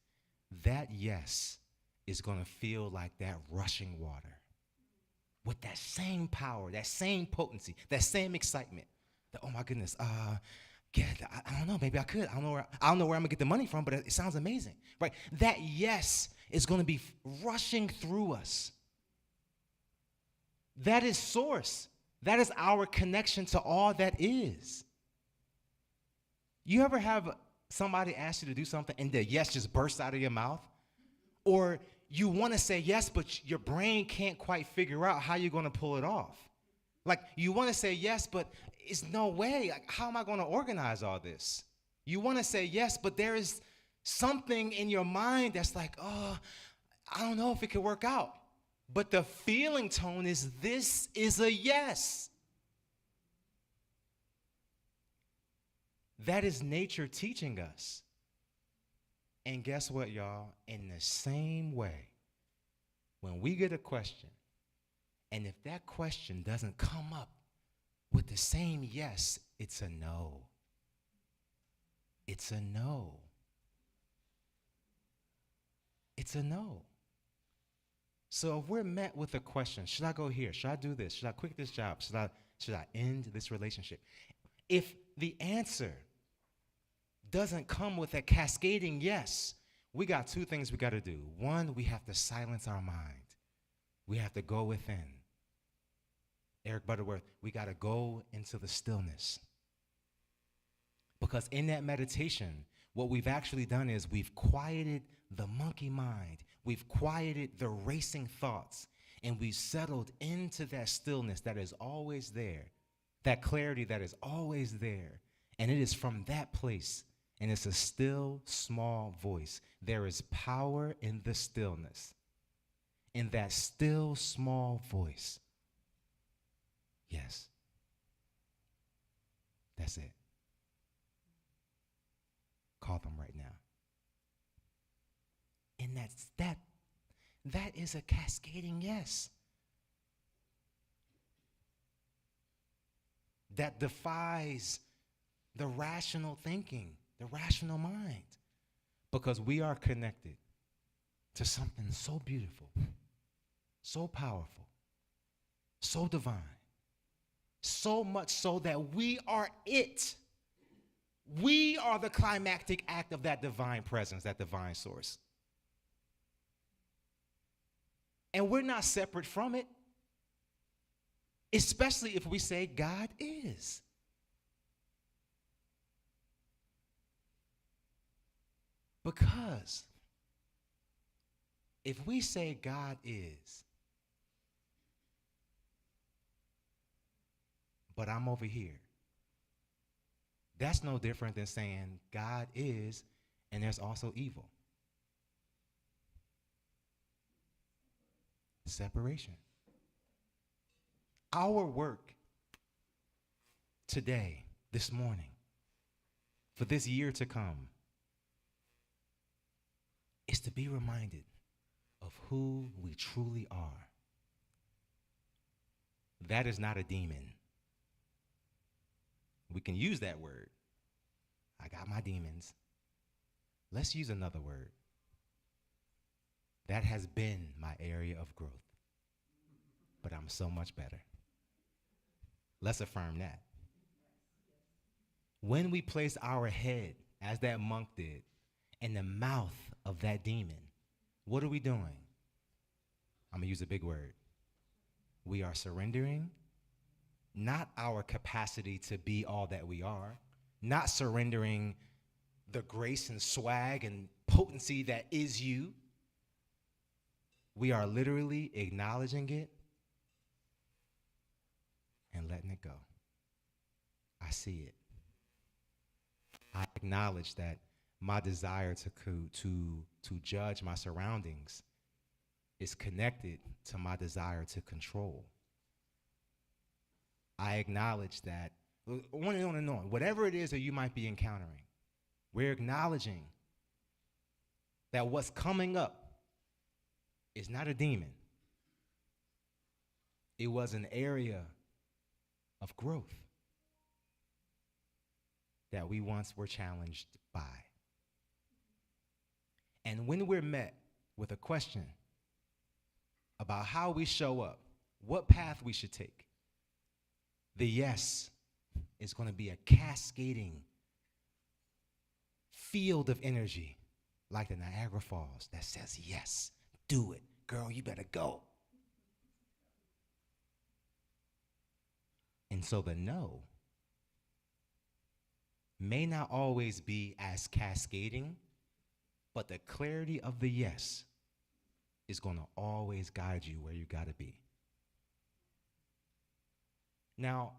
that yes is going to feel like that rushing water with that same power, that same potency, that same excitement. That, oh my goodness, yeah, I don't know, maybe I could. I don't know where I'm gonna get the money from, but it sounds amazing, right? That yes is gonna be rushing through us. That is source. That is our connection to all that is. You ever have somebody ask you to do something and the yes just bursts out of your mouth? Or you want to say yes, but your brain can't quite figure out how you're going to pull it off. Like, you want to say yes, but it's no way. Like, how am I going to organize all this? You want to say yes, but there is something in your mind that's like, oh, I don't know if it could work out. But the feeling tone is, this is a yes. That is nature teaching us. And guess what, y'all? In the same way, when we get a question, and if that question doesn't come up with the same yes, it's a no. It's a no. It's a no. So if we're met with a question, should I go here? Should I do this? Should I quit this job? Should I end this relationship? If the answer doesn't come with a cascading yes, we got two things we got to do. One, we have to silence our mind. We have to go within. Eric Butterworth, we got to go into the stillness. Because in that meditation, what we've actually done is we've quieted the monkey mind. We've quieted the racing thoughts. And we've settled into that stillness that is always there, that clarity that is always there. And it is from that place. And it's a still, small voice. There is power in the stillness. In that still, small voice. Yes. That's it. Call them right now. And that is a cascading yes. That defies the rational thinking, the rational mind. Because we are connected to something so beautiful, so powerful, so divine, so much so that we are it. We are the climactic act of that divine presence, that divine source. And we're not separate from it, especially if we say God is. Because if we say God is, but I'm over here, that's no different than saying God is and there's also evil. Separation. Our work today, this morning, for this year to come, is to be reminded of who we truly are. That is not a demon. We can use that word. I got my demons. Let's use another word. That has been my area of growth. But I'm so much better. Let's affirm that. When we place our head, as that monk did, in the mouth of that demon, what are we doing? I'm going to use a big word. We are surrendering not our capacity to be all that we are, not surrendering the grace and swag and potency that is you. We are literally acknowledging it and letting it go. I see it. I acknowledge that my desire to judge my surroundings is connected to my desire to control. I acknowledge that, on and on, whatever it is that you might be encountering, we're acknowledging that what's coming up is not a demon. It was an area of growth that we once were challenged by. And when we're met with a question about how we show up, what path we should take, the yes is going to be a cascading field of energy like the Niagara Falls that says, yes, do it. Girl, you better go. And so the no may not always be as cascading, but the clarity of the yes is going to always guide you where you got to be. Now,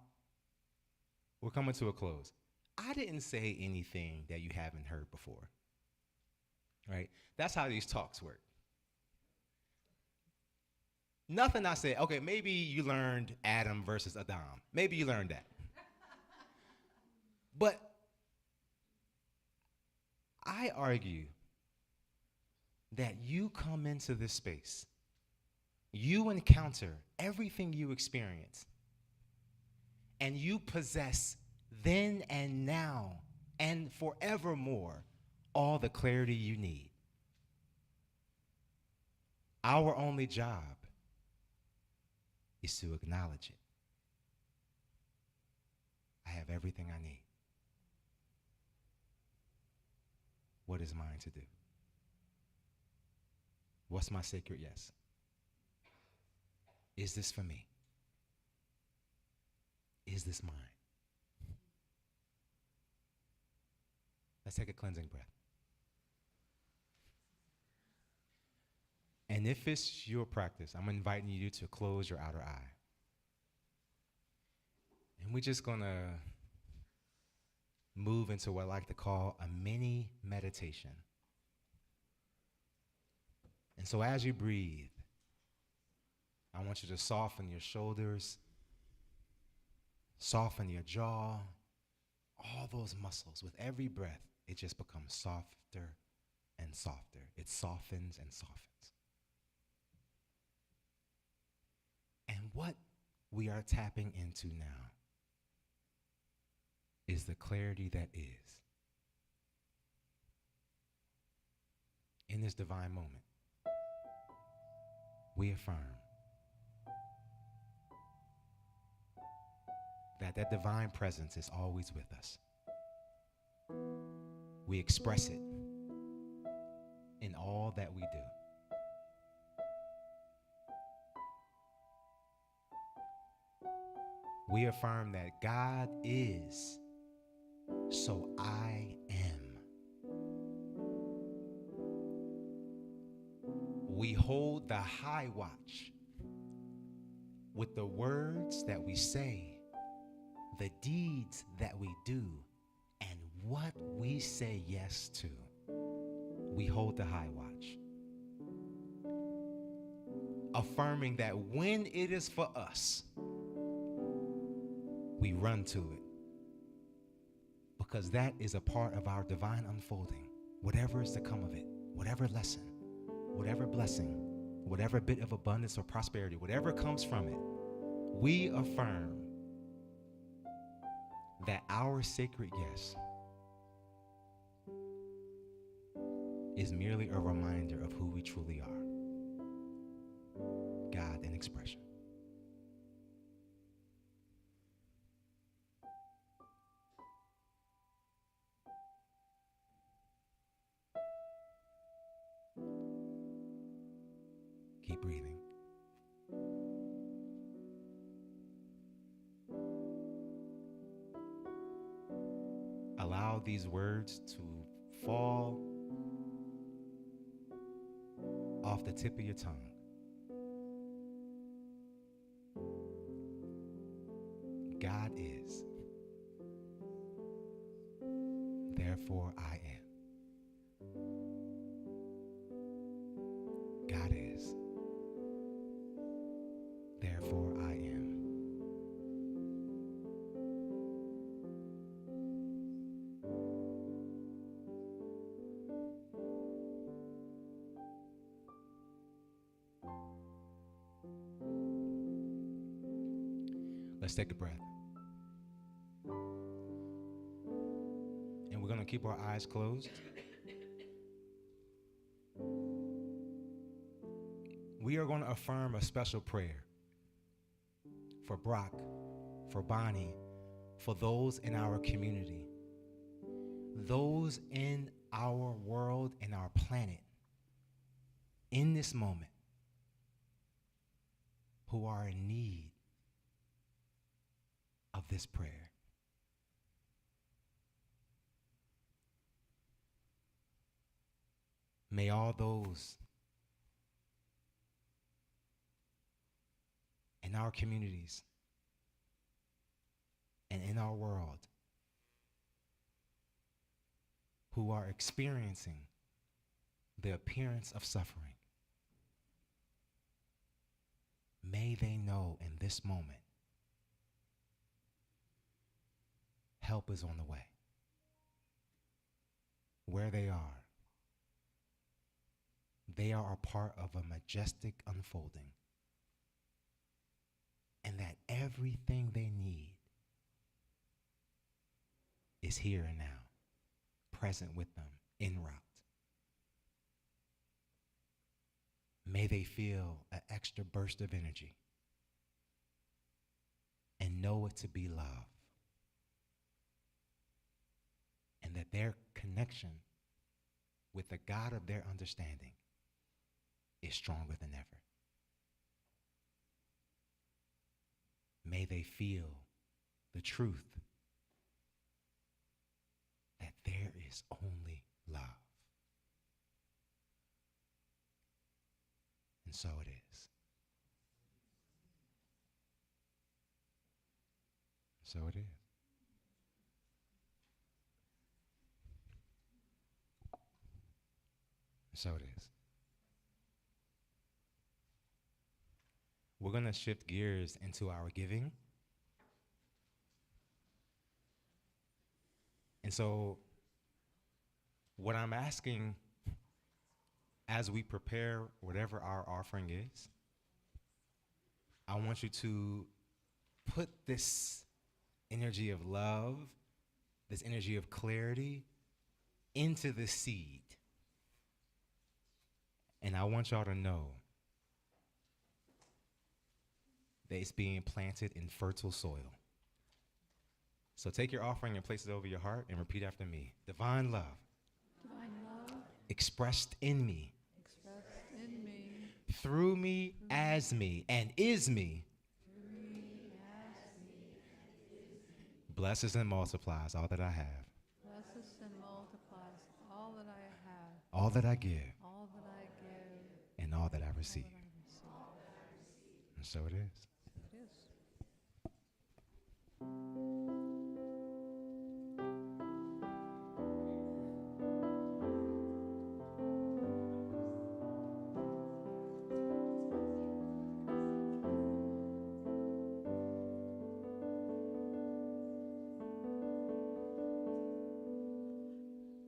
we're coming to a close. I didn't say anything that you haven't heard before, right? That's how these talks work. Nothing I said, okay, maybe you learned Adam versus Adam. Maybe you learned that. But I argue that you come into this space, you encounter everything you experience, and you possess then and now and forevermore all the clarity you need. Our only job is to acknowledge it. I have everything I need. What is mine to do? What's my sacred yes? Is this for me? Is this mine? Let's take a cleansing breath. And if it's your practice, I'm inviting you to close your outer eye. And we're just going to move into what I like to call a mini meditation. And so as you breathe, I want you to soften your shoulders, soften your jaw, all those muscles. With every breath, it just becomes softer and softer. It softens and softens. And what we are tapping into now is the clarity that is. In this divine moment, we affirm that divine presence is always with us. We express it in all that we do. We affirm that God is, so I am. We hold the high watch with the words that we say, the deeds that we do, and what we say yes to. We hold the high watch. Affirming that when it is for us, we run to it. Because that is a part of our divine unfolding. Whatever is to come of it, whatever lesson, whatever blessing, whatever bit of abundance or prosperity, whatever comes from it, we affirm that our sacred yes is merely a reminder of who we truly are. and expression. Keep breathing. Allow these words to fall off the tip of your tongue. God is. Therefore I am. God is. Therefore I am. Let's take a breath. And we're going to keep our eyes closed. We are going to affirm a special prayer for Brock, for Bonnie, for those in our community, those in our world and our planet in this moment who are in need of this prayer. May all those in our communities and in our world who are experiencing the appearance of suffering, may they know in this moment help is on the way. Where they are a part of a majestic unfolding, and that everything they need is here and now, present with them, en route. May they feel an extra burst of energy and know it to be love, and that their connection with the God of their understanding is stronger than ever. May they feel the truth that there is only love. And so it is. So it is. So it is. We're going to shift gears into our giving. And so what I'm asking as we prepare whatever our offering is, I want you to put this energy of love, this energy of clarity into the seed. And I want y'all to know that it's being planted in fertile soil. So take your offering and place it over your heart and repeat after me. Divine love, Divine love expressed in me, expressed in me, through me, as me, and is me, blesses and multiplies all that I have, blesses and multiplies all that I have, all that I give, all that I give, and all that I all receive. that I receive. And so it is. It is.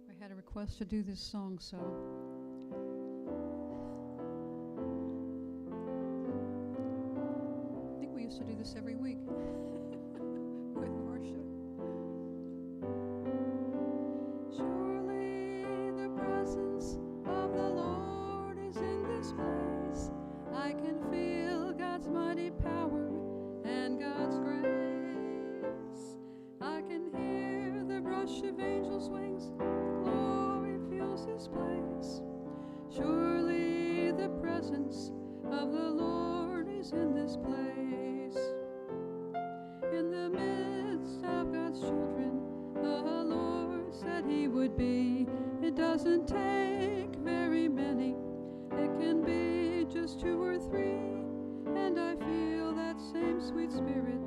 I had a request to do this song, so I think we used to do this every week with Marcia. Surely the presence of the Lord is in this place. I can feel God's this place. Surely the presence of the Lord is in this place. In the midst of God's children, the Lord said he would be. It doesn't take very many. It can be just 2 or 3. And I feel that same sweet spirit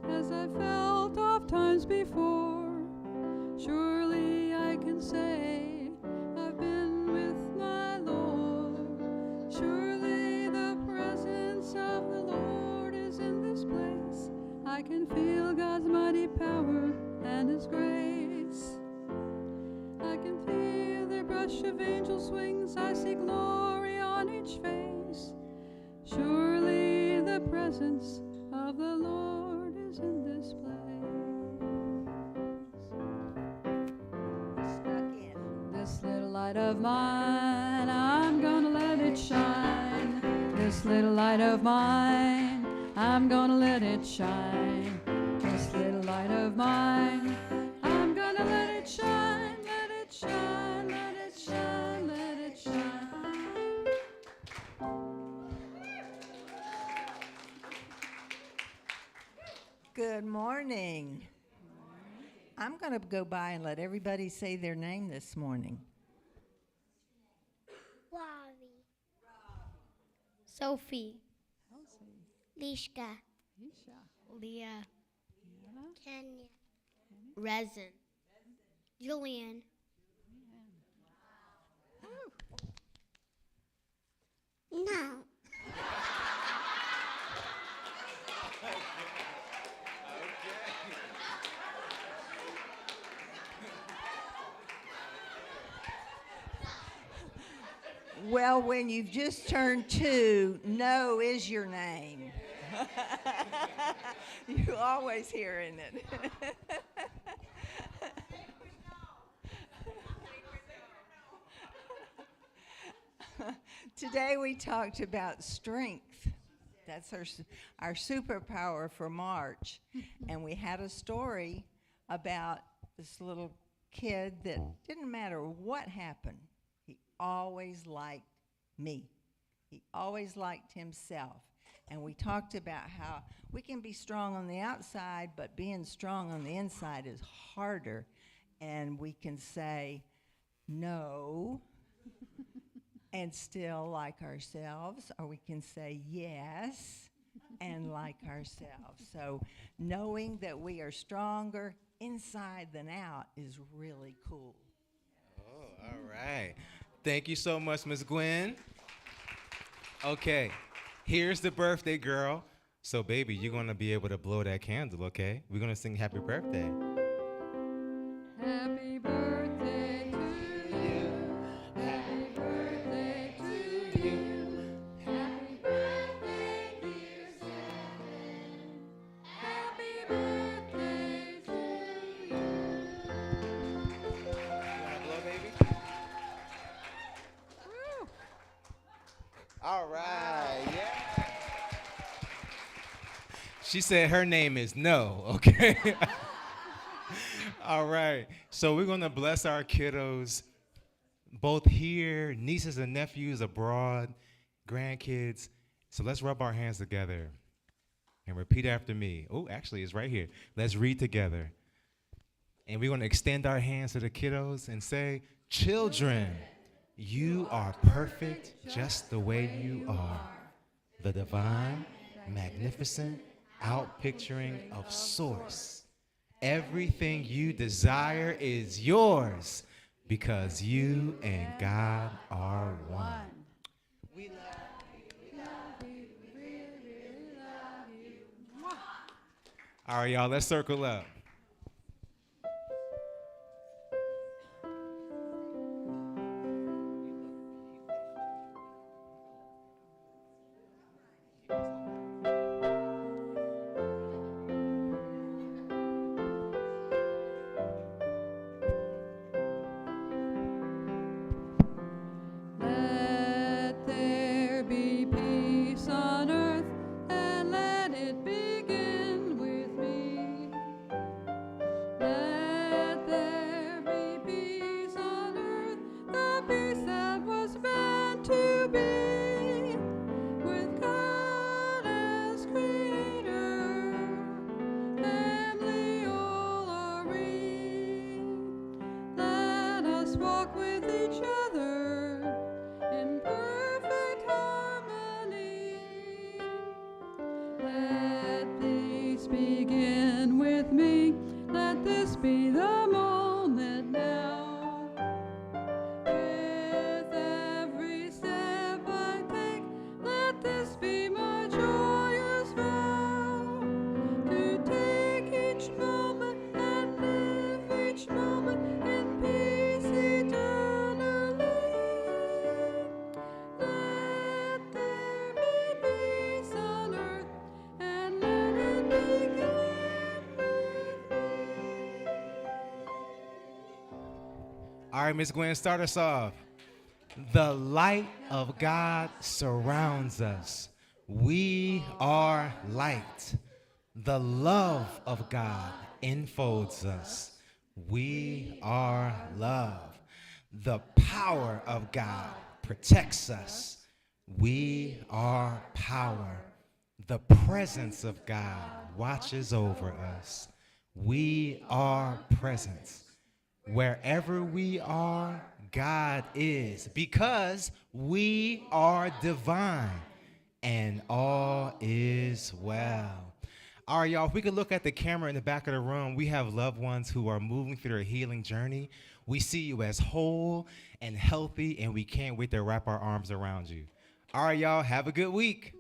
as I felt oft times before. Surely I can say I've been with my Lord. Surely the presence of the Lord is in this place. I can feel God's mighty power and his grace. I can feel the brush of angels' wings. I see glory on each face. Surely the presence of the Lord is in this place. Stuck in. This little light of mine, I'm gonna let it shine. This little light of mine, I'm gonna let it shine. This little light of mine, I'm gonna let it shine, let it shine, let it shine, let it shine. Good morning. I'm going to go by and let everybody say their name this morning. Ravi, Sophie, Lishka, Leah, Kenya, Resin, Julian, no. Well, when you've just turned 2, no is your name. You always hearing it. Today we talked about strength. That's our superpower for March. And we had a story about this little kid that didn't matter what happened, he always liked me. He always liked himself. And we talked about how we can be strong on the outside, but being strong on the inside is harder. And we can say no and still like ourselves, or we can say yes and like ourselves. So knowing that we are stronger inside than out is really cool. Oh, all right. Thank you so much, Miss Gwen. Okay, here's the birthday girl. So, baby, you're going to be able to blow that candle, okay? We're going to sing happy birthday. Happy birthday to you. Happy birthday to you. Happy birthday, dear Sam. Happy birthday to you. You want to blow, baby? Woo. All right, yeah. She said her name is No, okay? All right, so we're going to bless our kiddos, both here, nieces and nephews abroad, grandkids. So let's rub our hands together and repeat after me. Oh, actually, it's right here. Let's read together. And we're going to extend our hands to the kiddos and say, children, you are perfect just the way you are. The divine, magnificent outpicturing of Source. Everything you desire is yours because you and God are one. We love you, really, really love you. All right, y'all, let's circle up. Let there be peace on earth, and let it begin with me. to be with God as creator. Family all are we. Let us walk with each other in perfect harmony. Let peace begin with me. Let this be the moment now. With every step I take, let this be my joyous vow. To take each moment and live each moment in peace eternally. Let there be peace on earth, and let it begin with me. All right, Miss Gwen, start us off. The light of God surrounds us. We are light. The love of God enfolds us. We are love. The power of God protects us. We are power. The presence of God watches over us. We are presence. Wherever we are, God is, because we are divine, and all is well. All right, y'all, if we could look at the camera in the back of the room, we have loved ones who are moving through their healing journey. We see you as whole and healthy, and we can't wait to wrap our arms around you. All right, y'all, have a good week.